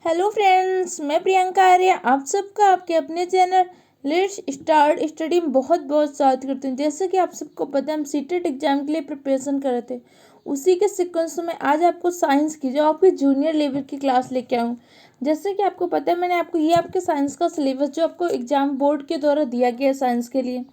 Hello friends, मैं प्रियंका आर्य आप सबका आपके अपने चैनल लेट्स स्टार्ट स्टडी में बहुत बहुत स्वागत करती हूँ। जैसे कि आप सबको पता है हम सीटेट एग्जाम के लिए प्रिपरेशन कर रहे थे, उसी के सीक्वेंस में आज आपको साइंस की जो आपकी जूनियर लेवल की क्लास लेके आऊँ। जैसे कि आपको पता है मैंने आपको ये आपके साइंस का सिलेबस जो आपको एग्जाम बोर्ड के द्वारा दिया गया है साइंस के लिए।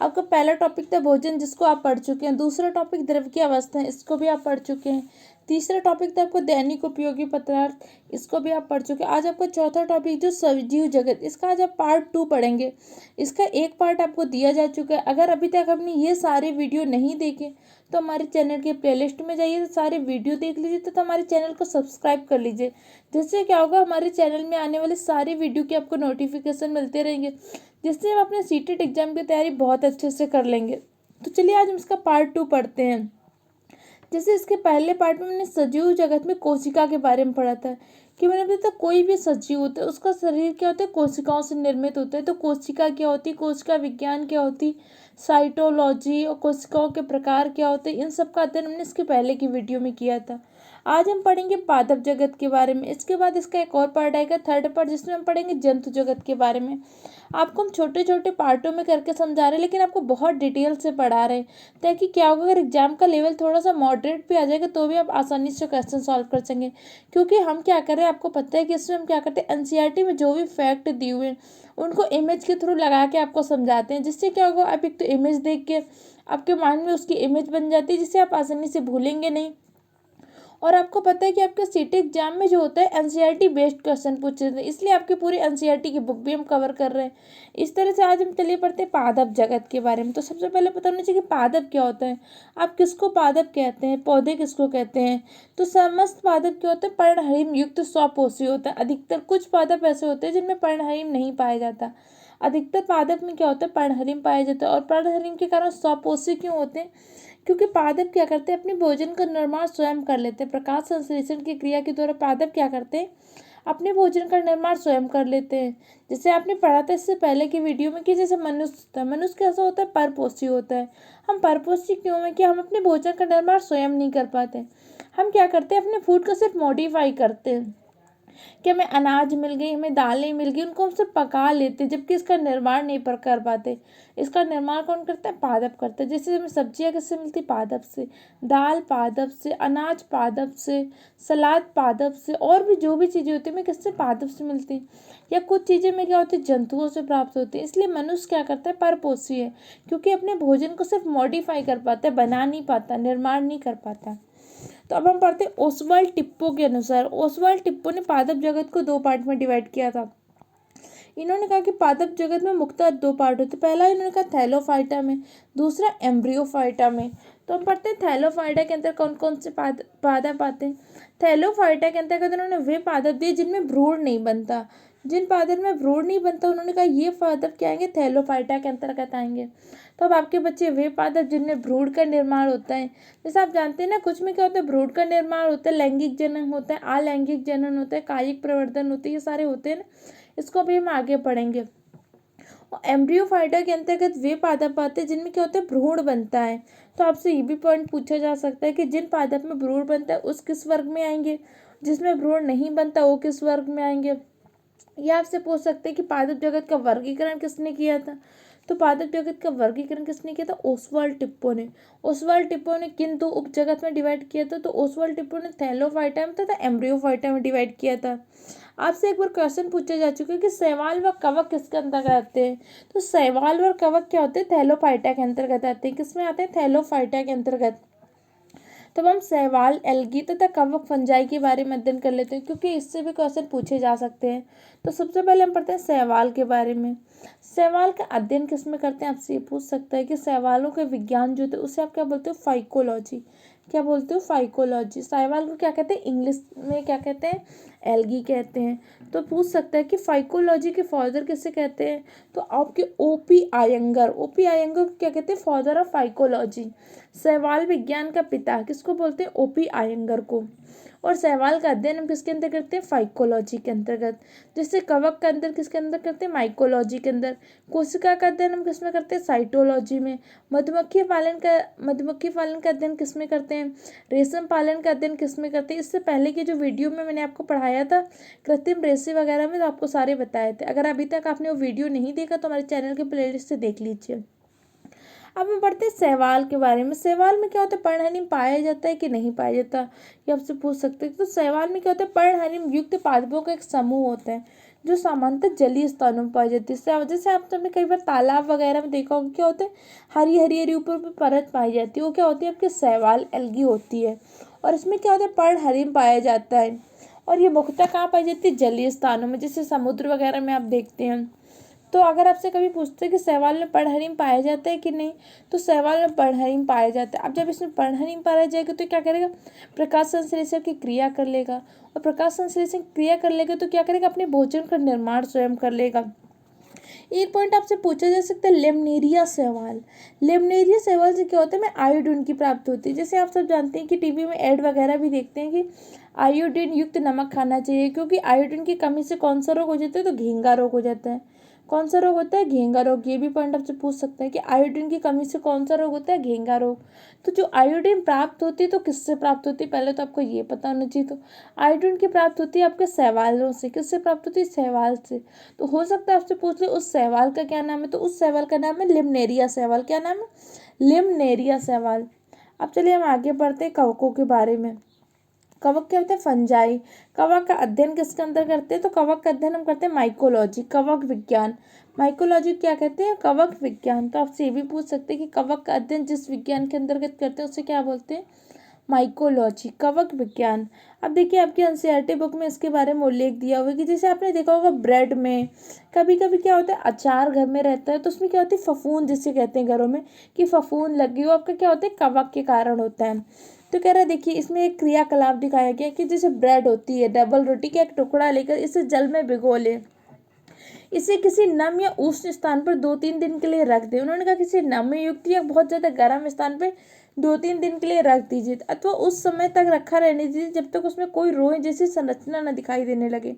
आपका पहला टॉपिक था भोजन, जिसको आप पढ़ चुके हैं। दूसरा टॉपिक द्रव की अवस्था है, इसको भी आप पढ़ चुके हैं। तीसरा टॉपिक था आपको दैनिक उपयोगी पदार्थ, इसको भी आप पढ़ चुके हैं। आज आपका चौथा टॉपिक जो सजीव जगत, इसका आज आप पार्ट 2 पढ़ेंगे। इसका एक पार्ट आपको दिया जा चुका है। अगर अभी तक आपने ये सारे वीडियो नहीं देखे तो हमारे चैनल के प्लेलिस्ट में जाइए, तो सारे वीडियो देख लीजिए तथा हमारे चैनल को सब्सक्राइब कर लीजिए। जिससे क्या होगा, हमारे चैनल में आने वाले सारे वीडियो के आपको नोटिफिकेशन मिलते रहेंगे, जिससे हम अपने सीटेट एग्जाम की तैयारी बहुत अच्छे से कर लेंगे। तो चलिए आज हम इसका पार्ट 2 पढ़ते हैं। जैसे इसके पहले पार्ट में मैंने सजीव जगत में कोशिका के बारे में पढ़ा था कि मैंने बताया कोई भी सजीव होता है उसका शरीर क्या होता है, कोशिकाओं से निर्मित होता है। तो कोशिका क्या होती है, कोशिका विज्ञान क्या होती, साइटोलॉजी और कोशिकाओं के प्रकार क्या होते हैं, इन सब का अध्ययन हमने इसके पहले की वीडियो में किया था। आज हम पढ़ेंगे पादप जगत के बारे में। इसके बाद इसका एक और पार्ट आएगा, थर्ड पार्ट, जिसमें हम पढ़ेंगे जंतु जगत के बारे में। आपको हम छोटे छोटे पार्टों में करके समझा रहे हैं, लेकिन आपको बहुत डिटेल से पढ़ा रहे हैं, ताकि क्या होगा, अगर एग्जाम का लेवल थोड़ा सा मॉडरेट भी आ जाएगा तो भी आप आसानी से क्वेश्चन सॉल्व कर सकेंगे। क्योंकि हम क्या कर रहे हैं, आपको पता है कि इसमें हम क्या करते हैं, एनसीईआरटी में जो भी फैक्ट दिए हुए हैं उनको इमेज के थ्रू लगा के आपको समझाते हैं। जिससे क्या होगा, आप एक तो इमेज देख के आपके माइंड में उसकी इमेज बन जाती है, जिससे आप आसानी से भूलेंगे नहीं। और आपको पता है कि आपके सीटी एग्जाम में जो होता है एनसीईआरटी बेस्ड क्वेश्चन पूछे जाते हैं, इसलिए आपकी पूरी एनसीईआरटी की बुक भी हम कवर कर रहे हैं। इस तरह से आज हम चलिए पढ़ते हैं पादप जगत के बारे में। तो सबसे पहले पता होना चाहिए कि पादप क्या होता है। आप किसको पादप कहते हैं, पौधे किसको कहते हैं। तो समस्त पादप क्या होते हैं, पर्णहरिम युक्त स्वपोषी होता है। अधिकतर कुछ पादप ऐसे होते हैं जिनमें पर्णहरिम नहीं पाया जाता। अधिकतर पादप में क्या होता है, पर्णहरिम पाया जाता है। और पर्णहरिम के कारण स्वपोषी क्यों होते हैं, क्योंकि पादप क्या करते हैं, अपने भोजन का निर्माण स्वयं कर लेते हैं। प्रकाश संश्लेषण की क्रिया के द्वारा पादप क्या करते हैं, अपने भोजन का निर्माण स्वयं कर लेते हैं। जैसे आपने पढ़ा था इससे पहले की वीडियो में कि जैसे मनुष्य होता है, मनुष्य कैसा होता है, परपोषी होता है। हम परपोषी क्यों है कि हम अपने भोजन का निर्माण स्वयं नहीं कर पाते। हम क्या करते हैं, अपने फूड को सिर्फ मॉडिफाई करते हैं कि हमें अनाज मिल गई, हमें दालें मिल गई, उनको हम सिर्फ पका लेते, जबकि इसका निर्माण नहीं पर कर पाते। इसका निर्माण कौन करता है, पादप करता है। जैसे हमें सब्जियां किससे मिलती, पादप से, दाल पादप से, अनाज पादप से, सलाद पादप से, और भी जो भी चीज़ें होती है हमें किससे, पादप से मिलती हैं। या कुछ चीज़ें में क्या होती है, जंतुओं से प्राप्त होती है। इसलिए मनुष्य क्या करता है, परपोषी है, क्योंकि अपने भोजन को सिर्फ मॉडिफाई कर पाता है, बना नहीं पाता, निर्माण नहीं कर पाता। तो अब हम पढ़ते हैं ओसवाल्ड टिप्पो के अनुसार। ओसवाल्ड टिप्पो ने पादप जगत को 2 पार्ट में डिवाइड किया था। इन्होंने कहा कि पादप जगत में मुख्यतः 2 पार्ट होते हैं। पहला इन्होंने कहा थैलोफाइटा में, दूसरा एम्ब्रियोफाइटा में। तो हम पढ़ते हैं थैलोफाइटा के अंदर कौन कौन से पादप आते हैं। थैलोफाइटा के अंतर्गत उन्होंने वे पादप दिए जिनमें भ्रूण नहीं बनता। जिन पादप में भ्रूण नहीं बनता उन्होंने कहा ये पादप क्या आएंगे, थैलोफाइटा के अंतर्गत आएंगे। तो अब आपके बच्चे वे पादप जिनमें भ्रूण का निर्माण होता है। जैसे आप जानते हैं ना, कुछ में क्या होता है, भ्रूण का निर्माण होता है, लैंगिक जनन होता है, अलैंगिक जनन होता है, कायिक प्रवर्धन होती है, ये सारे होते हैं ना। इसको भी हम आगे पढ़ेंगे। और एम्ब्रियोफाइटा के अंतर्गत वे पादप आते हैं जिनमें क्या होता है, भ्रूण बनता है। तो आपसे ये भी पॉइंट पूछा जा सकता है कि जिन पादप में भ्रूण बनता है उस किस वर्ग में आएंगे, जिसमें भ्रूण नहीं बनता वो किस वर्ग में आएंगे। या आपसे पूछ सकते हैं कि पादप जगत का वर्गीकरण किसने किया था। तो पादप जगत का वर्गीकरण किसने किया था, ओसवाल्ड टिप्पो ने। ओसवाल्ड टिप्पो ने किन 2 उप जगत में डिवाइड किया था, तो ओसवाल्ड टिप्पो ने थैलोफाइटा में तथा एम्ब्रियोफाइटा में डिवाइड किया था। आपसे एक बार क्वेश्चन पूछा जा चुका है कि शैवाल व कवक किसके अंतर्गत आते हैं। तो शैवाल व कवक क्या होते हैं, थैलोफाइटा के अंतर्गत आते हैं। किसमें आते हैं, थैलोफाइटा के अंतर्गत। तब हम शैवाल, एल्गी तथा कवक फंजाई के बारे में अध्ययन कर लेते हैं, क्योंकि इससे भी क्वेश्चन पूछे जा सकते हैं। तो सबसे पहले हम पढ़ते हैं शैवाल के बारे में। शैवाल का अध्ययन किस में करते हैं, आपसे ये पूछ सकता है कि शैवालों के विज्ञान जो होते हैं उसे आप क्या बोलते हो, फाइकोलॉजी। क्या बोलते हो, फाइकोलॉजी। शैवाल को क्या कहते हैं, इंग्लिश में क्या कहते हैं, एल्गी कहते हैं। तो पूछ सकता है कि फाइकोलॉजी के फादर किसे कहते हैं। तो आपके ओपी आयंगर, ओपी आयंगर को क्या कहते हैं, फादर ऑफ फाइकोलॉजी। शैवाल विज्ञान का पिता किसको बोलते हैं, ओपी आयंगर को। और शैवाल का अध्ययन हम किसके अंदर करते हैं, फाइकोलॉजी के अंतर्गत। जैसे कवक का अंदर किसके अंदर करते हैं, माइकोलॉजी के अंदर। कोशिका का अध्ययन हम किसमें करते हैं, साइटोलॉजी में। मधुमक्खी पालन का अध्ययन किसमें करते हैं, रेशम पालन का अध्ययन किसमें करते हैं। इससे पहले की जो वीडियो में मैंने आपको पढ़ाया था कृत्रिम रेशे वगैरह में, तो आपको सारे बताए थे। अगर अभी तक आपने वो वीडियो नहीं देखा तो हमारे चैनल के प्लेलिस्ट से देख लीजिए। अब हम पढ़ते हैं शैवाल के बारे में। शैवाल में क्या होता है, पर्णहरिम पाया जाता है कि नहीं पाया जाता, ये आपसे पूछ सकते हैं। तो शैवाल में क्या होता है, पर्णहरिम युक्त पादपों का एक समूह होता है जो सामान्यतः जलीय स्थानों में पाई जाती है। जैसे आपने कई बार तालाब वगैरह में देखा होगा, क्या होता है, हरी हरी हरी ऊपर परत पाई जाती है, वो क्या होती है, आपके शैवाल एल्गी होती है। और इसमें क्या होता है, पर्णहरिम पाया जाता है। और ये मुख्यतः कहाँ पाई जाती है, जलीय स्थानों में, जैसे समुद्र वगैरह में आप देखते हैं। तो अगर आपसे कभी पूछते हैं कि शैवाल में पर्णहरिम पाया जाता है कि नहीं, तो शैवाल में पर्णहरिम पाया जाता है। अब जब इसमें पर्णहरिम पाया जाएगा तो क्या करेगा, प्रकाश संश्लेषण की क्रिया कर लेगा। और प्रकाश संश्लेषण क्रिया कर लेगा तो क्या करेगा, अपने भोजन का निर्माण स्वयं कर लेगा। एक पॉइंट आपसे पूछा जा सकता है, लेमनेरिया शैवाल। लेमनेरिया शैवाल से क्या होता है, में आयोडीन की प्राप्ति होती है। जैसे आप सब जानते हैं कि टीवी में ऐड वगैरह भी देखते हैं कि आयोडीन युक्त नमक खाना चाहिए, क्योंकि आयोडीन की कमी से कौन सा रोग हो जाता है, तो घेंगा रोग हो जाता है। कौन सा रोग होता है, घेंगा रोग। ये भी पॉइंट आपसे पूछ सकते हैं कि आयोडीन की कमी से कौन सा रोग होता है, घेंगा रोग। तो जो आयोडीन प्राप्त होती है तो किससे प्राप्त होती है, पहले तो आपको ये पता होना चाहिए। तो आयोडीन की प्राप्त होती है आपके शैवालों से। किससे प्राप्त होती है, शैवाल से। तो हो सकता है आपसे पूछ ले उस शैवाल का क्या नाम है, तो उस शैवाल का नाम है लिमनेरिया शैवाल। क्या नाम है, लिमनेरिया शैवाल। अब चलिए हम आगे बढ़ते हैं कवकों के बारे में। कवक क्या होता है, फंजाई। कवक का अध्ययन किसके अंदर करते हैं, तो कवक का अध्ययन हम करते हैं माइकोलॉजी, कवक विज्ञान। माइकोलॉजी क्या कहते हैं, कवक विज्ञान। तो आपसे ये भी पूछ सकते हैं कि कवक का अध्ययन जिस विज्ञान के अंतर्गत करते हैं उसे क्या बोलते हैं, माइकोलॉजी, कवक विज्ञान। अब देखिए आपकी एनसीईआरटी बुक में इसके बारे में उल्लेख दिया हुआ है कि जैसे आपने देखा होगा ब्रेड में कभी कभी क्या होता है, अचार घर में रहता है तो उसमें क्या होती है, फफूंद जिसे कहते हैं घरों में, कि फफूंद लगी हो, आपका क्या होता है, कवक के कारण होता है। तो कह रहा है देखिए इसमें एक क्रियाकलाप दिखाया गया कि जैसे ब्रेड होती है, डबल रोटी का एक टुकड़ा लेकर इसे जल में भिगो ले, इसे किसी नम या उष्ण स्थान पर 2-3 दिन के लिए रख दे। उन्होंने कहा किसी नमी युक्त या बहुत ज़्यादा गर्म स्थान पर 2-3 दिन के लिए रख दीजिए, अथवा उस समय तक रखा रहने दीजिए जब तक उसमें कोई रोए जैसी संरचना न दिखाई देने लगे।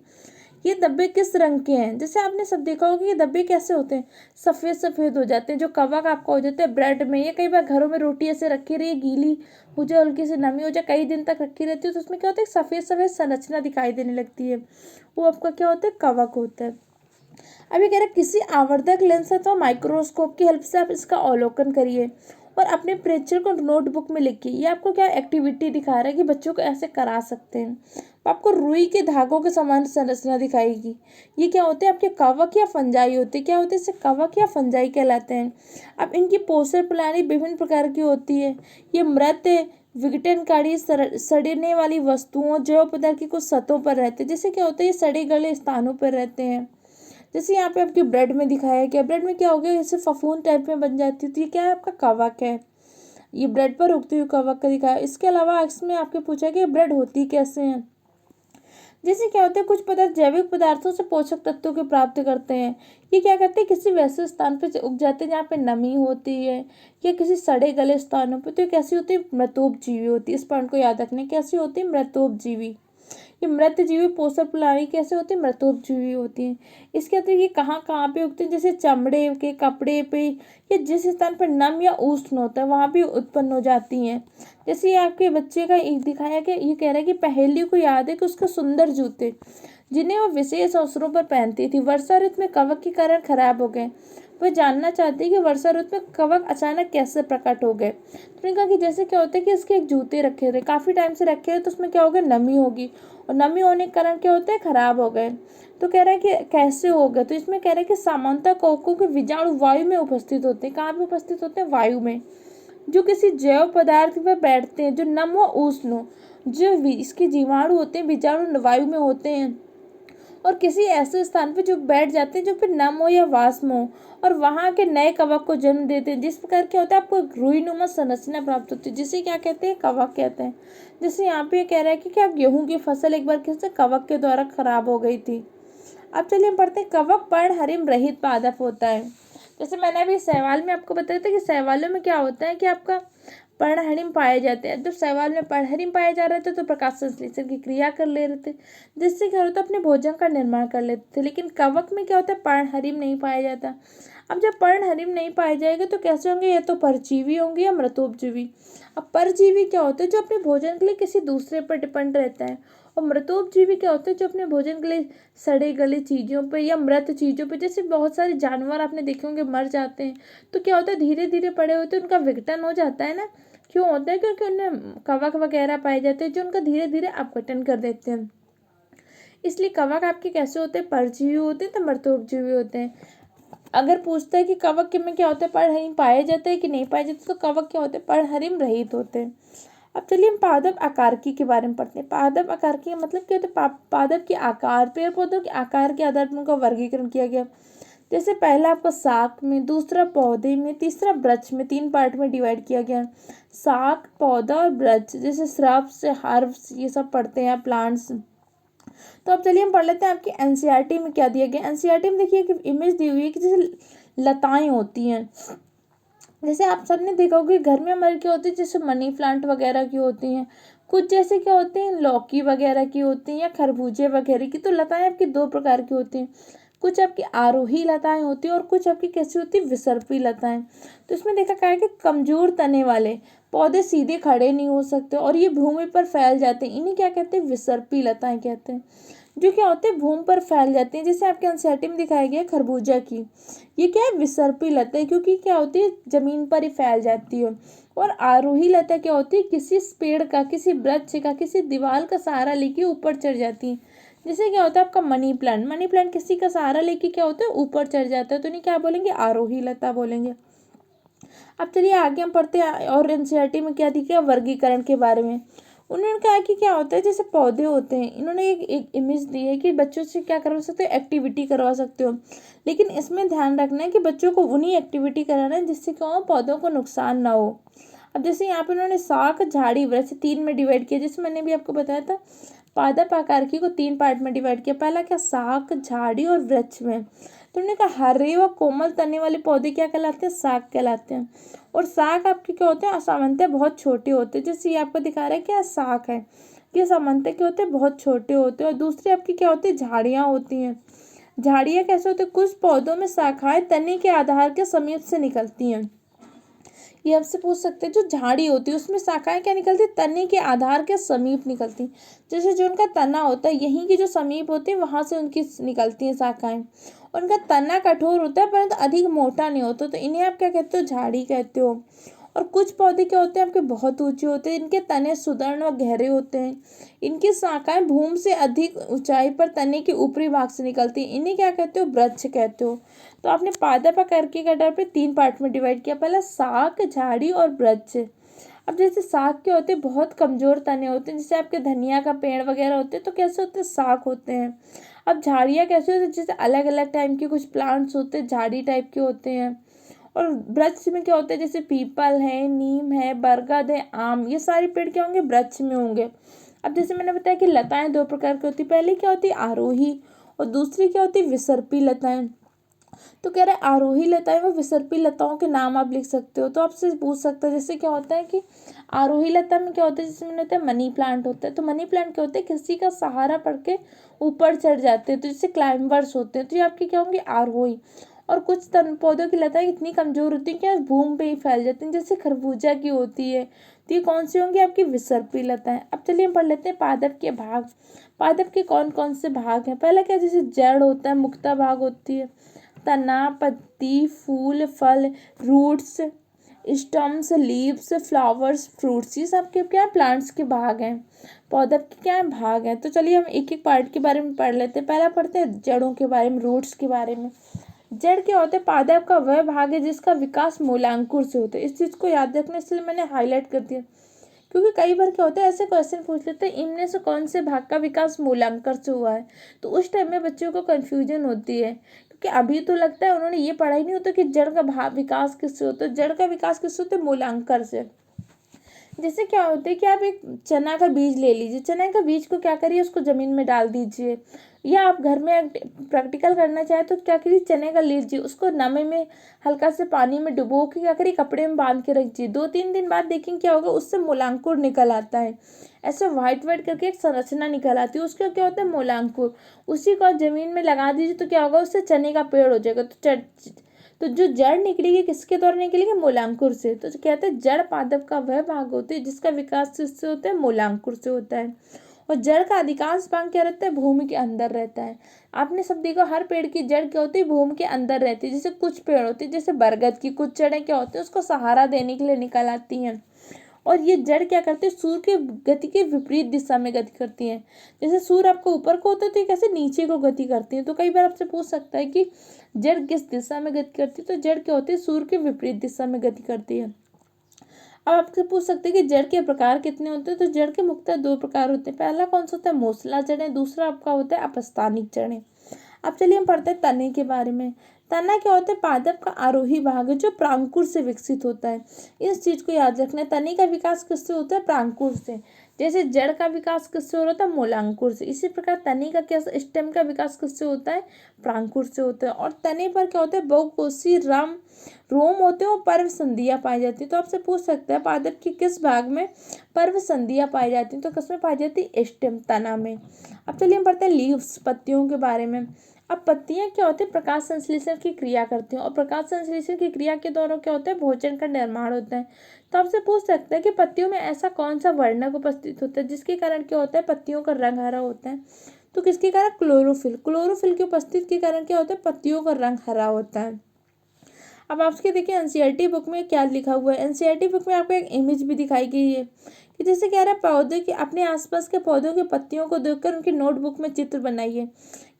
ये डब्बे किस रंग के हैं, जैसे आपने सब देखा होगा ये डब्बे कैसे होते हैं, सफ़ेद सफ़ेद हो जाते हैं। जो कवक आपका हो जाता है ब्रेड में, या कई बार घरों में रोटी ऐसे रखी रही गीली हो जाए, हल्की सी नमी हो जाए, कई दिन तक रखी रहती है, तो उसमें क्या होता है, सफ़ेद सफ़ेद संरचना दिखाई देने लगती है, वो आपका क्या होता है, कवक होता है। अभी कह रहे किसी आवर्धक लेंस अथवा माइक्रोस्कोप की हेल्प से आप इसका अवलोकन करिए और अपने प्रेक्षक को नोटबुक में लिखिए। ये आपको क्या एक्टिविटी दिखा रहा है कि बच्चों को ऐसे करा सकते हैं। आपको रुई के धागों के समान संरचना दिखाएगी। ये क्या होते हैं, आपके कवक या फंजाई होते हैं। क्या होते हैं, इसे कवक या फंजाई कहलाते हैं। अब इनकी पोषण प्रणाली विभिन्न प्रकार की होती है। ये मृत विघटनकारी सड़ने वाली वस्तुओं जैव पदार्थ की कुछ सतहों पर रहते हैं। जैसे क्या होता है, ये सड़े गले स्थानों पर रहते हैं। जैसे यहाँ पे आपके ब्रेड में दिखाया गया, ब्रेड में क्या हो गया, जैसे फफूंद टाइप में बन जाती है, तो ये क्या है, आपका कवक है। ये ब्रेड पर उगती हुई कवक का दिखाया। इसके अलावा इसमें आपके पूछा कि ब्रेड होती कैसे हैं। जैसे क्या होता है, कुछ पदार्थ जैविक पदार्थों से पोषक तत्वों की प्राप्ति करते हैं। ये क्या करते हैं, किसी वैसे स्थान पर उग जाते हैं जहाँ पे नमी होती है या किसी सड़े गले स्थानों पर। तो ये कैसी होती है, मृतोपजीवी होती है। इस पॉइंट को याद रखने, कैसी होती है, मृतोपजीवी। ये मृतजीवी पोषण प्रणाली कैसे होती है, मृतोपजीवी होती है। इसके अतिरिक्त ये कहाँ कहाँ पे उगते हैं, जैसे चमड़े के, कपड़े पे, या जिस स्थान पर नम या उष्ण होता है वहाँ भी उत्पन्न हो जाती हैं। जैसे ये आपके बच्चे का एक दिखाया कि ये कह रहा है कि पहेली को याद है कि उसके सुंदर जूते जिन्हें वो विशेष अवसरों पर पहनती थी वर्षा ऋतु में कवक के कारण खराब हो गए। वह जानना चाहती है कि वर्षा ऋतु में कवक अचानक कैसे प्रकट हो गए। तो उन्होंने कहा कि जैसे क्या होता है कि इसके एक जूते रखे थे, काफ़ी टाइम से रखे थे, तो उसमें क्या हो गया, नमी होगी, और नमी होने के कारण क्या होता है, खराब हो गए। तो कह रहा है कि कैसे हो गए, तो इसमें कह रहा है कि सामान्यतः कवकों के बीजाणु वायु में उपस्थित होते हैं। कहाँ पे उपस्थित होते हैं, वायु में, जो किसी जैव पदार्थ पर बैठते हैं जो नम व उष्ण हो। जो इसके जीवाणु होते हैं, बीजाणु वायु में होते हैं और किसी ऐसे स्थान पे जो बैठ जाते हैं जो फिर नम हो या वाष्म हो, और वहाँ के नए कवक को जन्म देते हैं। जिस प्रकार क्या होता है, आपको रुईनुमा संरचना प्राप्त होती है, जिसे क्या कहते हैं, कवक कहते हैं। जैसे यहाँ पे कह रहा है कि क्या गेहूं की फसल एक बार किसी कवक के द्वारा खराब हो गई थी। अब चलिए हम पढ़ते हैं, कवक पर्णहरिम रहित पादप होता है। जैसे मैंने अभी शैवाल में आपको बताया था कि शैवालों में क्या होता है कि आपका पर्णहरिम पाए जाते हैं। जब शैवाल में पर्णहरिम पाए जा रहे थे तो प्रकाश संश्लेषण की क्रिया कर ले रहे थे, जिससे क्या होता है अपने भोजन का निर्माण कर लेते थे। लेकिन कवक में क्या होता है, पर्णहरिम नहीं पाया जाता। अब जब पर्णहरिम नहीं पाए जाएगा तो कैसे होंगे, या तो परजीवी होंगे या मृतोपजीवी। अब परजीवी क्या होते हैं, जो अपने भोजन के लिए किसी दूसरे पर डिपेंड रहता है, और मृतोपजीवी क्या होते हैं, जो अपने भोजन के लिए सड़े गले चीज़ों पे या मृत चीज़ों पे, जैसे बहुत सारे जानवर आपने देखे होंगे मर जाते हैं, तो क्या होता है धीरे धीरे पड़े होते हैं, उनका विघटन हो जाता है ना। क्यों होता है, क्योंकि उनमें कवक वगैरह पाए जाते हैं जो उनका धीरे धीरे अपघटन कर देते हैं। इसलिए कवक आपके कैसे होते हैं, परजीवी होते हैं तो मृतोपजीवी होते हैं। अगर पूछता है कि कवक के में क्या होता है, पर्णहरिम पाया जाता है कि नहीं पाया जाता, तो कवक क्या होते हैं, पर्णहरिम रहित होते हैं। अब चलिए हम पादप आकारकी के बारे में पढ़ते हैं। पादप आकारकी का मतलब क्या होता है, पादप के आकार, पेड़ पौधों के आकार के आधार पर उनका वर्गीकरण किया गया। जैसे पहला आपका शाक में, दूसरा पौधे में, तीसरा वृक्ष में, 3 पार्ट में डिवाइड किया गया। शाक, पौधा और वृक्ष, जैसे श्रब्स, हर्ब्स, ये सब पढ़ते हैं प्लांट्स। तो अब चलिए हम पढ़ लेते हैं आपकी एनसीईआरटी में क्या दिया गया। एनसीईआरटी में देखिए कि इमेज दी हुई है कि जैसे लताएं होती हैं, जैसे आप सबने देखा होगा कि घर में हमारे क्या होती है, जैसे मनी प्लांट वगैरह की होती हैं, कुछ जैसे क्या होते हैं लौकी वगैरह की होती हैं या खरबूजे वगैरह की। तो लताएं आपकी 2 प्रकार की होती हैं, कुछ आपकी आरोही लताएं होती हैं और कुछ आपकी कैसी होती है, विसर्पी लताएं। तो इसमें देखा क्या है कि कमजोर तने वाले पौधे सीधे खड़े नहीं हो सकते और ये भूमि पर फैल जाते हैं, इन्हें क्या कहते हैं, विसर्पी लताएं कहते हैं, जो क्या होते हैं भूमि पर फैल जाते हैं। जैसे आपके एनसीईआरटी में दिखाया गया है खरबूजा की, ये क्या है, विसर्पी लता है, क्योंकि क्या होती है जमीन पर ही फैल जाती है। और आरोही लता क्या होती है, किसी पेड़ का, किसी वृक्ष का, किसी दीवार का सहारा लेके ऊपर चढ़ जाती है। जैसे क्या होता है आपका मनी प्लांट, मनी प्लांट किसी का सहारा लेके क्या होता है ऊपर चढ़ जाता है, तो इन्हें क्या बोलेंगे, आरोही लता बोलेंगे। अब चलिए आगे हम पढ़ते हैं और एनसीईआरटी में क्या दिखा, वर्गीकरण के बारे में। उन्होंने कहा कि क्या होता है, जैसे पौधे होते हैं, इन्होंने एक इमेज दी है कि बच्चों से क्या करवा सकते हो, एक्टिविटी करवा सकते हो, लेकिन इसमें ध्यान रखना है कि बच्चों को उन्हीं एक्टिविटी कराना है जिससे क्या हो, पौधों को नुकसान ना हो। अब जैसे यहाँ पे उन्होंने शाक, झाड़ी, वृक्ष 3 में डिवाइड किया, जैसे मैंने भी आपको बताया था पादप आकारकी को 3 पार्ट में डिवाइड किया। पहला क्या, शाक, झाड़ी और वृक्ष में। तो उन्होंने कहा हरे व कोमल तने वाले पौधे क्या कहलाते हैं, शाक कहलाते हैं। और शाक आपके क्या होते हैं, सामान्यतः बहुत छोटे होते हैं, जैसे ये आपको दिखा रहा है क्या शाक है, ये सामान्यतः क्या होते हैं, बहुत छोटे होते हैं। और दूसरे आपकी क्या होती है, झाड़ियाँ होती हैं। झाड़ियाँ कैसे होते हैं, कुछ पौधों में शाखाएं तने के आधार के समीप से निकलती हैं। ये आपसे पूछ सकते हैं, जो झाड़ी होती है उसमें शाखाएं क्या निकलती है, तने के आधार के समीप निकलती, जैसे जो उनका तना होता है यहीं की जो समीप होती है वहां से उनकी निकलती हैं शाखाएं। उनका तना कठोर होता है परंतु अधिक मोटा नहीं होता, तो इन्हें आप क्या कहते हो, झाड़ी कहते हो। और कुछ पौधे क्या होते हैं आपके, बहुत ऊंचे होते हैं, इनके तने सुदृढ़ व गहरे होते हैं, इनकी शाखाएं भूमि से अधिक ऊंचाई पर तने के ऊपरी भाग से निकलती हैं, इन्हें क्या कहते हो, वृक्ष कहते हो। तो आपने पादप आकारकी के आधार पर 3 पार्ट में डिवाइड किया, पहला शाक, झाड़ी और वृक्ष। अब जैसे शाक के होते हैं, बहुत कमजोर तने होते हैं, जैसे आपके धनिया का पेड़ वगैरह होते हैं तो कैसे होते हैं, शाक होते हैं। अब झाड़ियाँ कैसे होती है, जैसे अलग अलग टाइप के कुछ प्लांट्स होते हैं झाड़ी टाइप के होते हैं। और वृक्ष में क्या होता है, जैसे पीपल है, नीम है, बरगद है, आम, ये सारे पेड़ क्या होंगे, वृक्ष में होंगे। अब जैसे मैंने बताया कि लताएं 2 प्रकार की होती है, पहली क्या होती है आरोही और दूसरी क्या होती है विसर्पी लताएं। तो कह रहे हैं आरोही लताएं व विसर्पी लताओं के नाम आप लिख सकते हो। तो आपसे पूछ सकता है, जैसे क्या होता है कि आरोही लता में क्या होता है, जैसे मैंने बताया मनी प्लांट होता है, तो मनी प्लांट क्या होते हैं, किसी का सहारा पड़ के ऊपर चढ़ जाते हैं, तो जैसे क्लाइंबर्स होते हैं, तो ये आपके क्या होंगे, आरोही। और कुछ तन पौधों की लताएं इतनी कमजोर होती है कि भूमि पे ही फैल जाती हैं, जैसे खरबूजा की होती है, तो ये कौन सी होंगी, आपकी विसर्पी लताएं। अब चलिए हम पढ़ लेते हैं पादप के भाग। पादप के कौन कौन से भाग हैं, पहला क्या, जैसे जड़ होता है, मुक्ता भाग होती है, तना, पत्ती, फूल, फल, roots, stems, leaves, flowers, fruits, ये सब के क्या प्लांट्स के भाग हैं, पौधे के क्या भाग हैं। तो चलिए हम एक एक पार्ट के बारे में पढ़ लेते हैं। पहला पढ़ते हैं जड़ों के बारे में, रूट्स के बारे में। जड़ क्या होते हैं, पादप का वह भाग है जिसका विकास मूलांकुर से होता है। इस चीज़ को याद रखने इसलिए मैंने हाईलाइट कर दिया, क्योंकि कई बार क्या होता है ऐसे क्वेश्चन पूछ लेते हैं इनमें से कौन से भाग का विकास मूलांकर से हुआ है, तो उस टाइम में बच्चों को कन्फ्यूजन होती है, क्योंकि अभी तो लगता है उन्होंने ये पढ़ा ही नहीं होता कि जड़ का भाग विकास किससे होता है, जड़ का विकास किससे होता है, मूलांकर से। जैसे क्या होता है कि आप एक चना का बीज ले लीजिए, चना का बीज को क्या करिए, उसको ज़मीन में डाल दीजिए, या आप घर में प्रैक्टिकल करना चाहें तो क्या करिए, चने का लीजिए, उसको नमी में हल्का से पानी में डुबो के क्या करिए, कपड़े में बांध के रख दीजिए। 2-3 दिन बाद देखेंगे क्या होगा, उससे मूलांकुर निकल आता है, ऐसे वाइट वाइट करके एक संरचना निकल आती है, उसका क्या होता है, मूलांकुर। उसी को आप जमीन में लगा दीजिए तो क्या होगा, उससे चने का पेड़ हो जाएगा। तो जो जड़ निकलेगी किसके द्वारा निकलेगी, मूलांकुर से। तो कहते हैं जड़ पादप का वह भाग होती है जिसका विकास किससे होता है, मूलांकुर से होता है। और जड़ का अधिकांश भाग क्या रहता है, भूमि के अंदर रहता है। आपने सब देखा, हर पेड़ की जड़ क्या होती है, भूमि के अंदर रहती है। जैसे कुछ पेड़ होते हैं, जैसे बरगद की कुछ जड़ें क्या होती है, उसको सहारा देने के लिए निकल आती हैं। और ये जड़ क्या करते हैं, सूर्य के गति के विपरीत दिशा में गति करती हैं। जैसे सूर्य आपको ऊपर को होता है तो ये कैसे नीचे को गति करती है। तो कई बार आपसे पूछ सकता है कि जड़ किस दिशा में गति करती है, तो जड़ क्या होती है, सूर्य के विपरीत दिशा में गति करती है। अब आपसे पूछ सकते हैं कि जड़ के प्रकार कितने होते हैं, तो जड़ के मुख्यतः 2 प्रकार होते हैं। पहला कौन सा होता है, मूसला जड़ें, दूसरा आपका होता है अपस्थानिक जड़ें। अब चलिए हम पढ़ते हैं तने के बारे में। तना क्या होता है, पादप का आरोही भाग है जो प्रांकुर से विकसित होता है। इस चीज को याद रखना है, तने का विकास किससे होता है, प्रांकुर से। जैसे जड़ का विकास किससे हो रहा था, मूलांकुर से। इसी प्रकार तने का क्या, स्टेम का विकास किससे होता है, प्रांकुर से होता है। और तने पर क्या होता है, बहुकोषीय रोम होते हैं और पर्व संधियां पाई जाती है। तो आपसे पूछ सकता है पादप के किस भाग में पर्व संधियां पाई जाती हैं, तो किसमें पाई जाती है, स्टेम, तना में। अब चलिए हम पढ़ते हैं लीव्स, पत्तियों के बारे में। अब पत्तियां क्या होती है, प्रकाश संश्लेषण की क्रिया करती हैं, और प्रकाश संश्लेषण की क्रिया के द्वारा क्या होता है, भोजन का निर्माण होता है। तो आपसे पूछ सकते हैं कि पत्तियों में ऐसा कौन सा वर्णक उपस्थित होता है जिसके कारण क्या होता है, पत्तियों का रंग हरा होता है। तो किसके कारण, क्लोरोफिल। क्लोरोफिल की उपस्थिति के कारण क्या होता है, पत्तियों का रंग हरा होता है। अब आपके देखिए एनसीईआरटी बुक में क्या लिखा हुआ है। एनसीईआरटी बुक में आपको एक इमेज भी दिखाई गई है कि जैसे कह रहा है, पौधे के अपने आसपास के पौधों के पत्तियों को देखकर उनकी नोटबुक में चित्र बनाइए।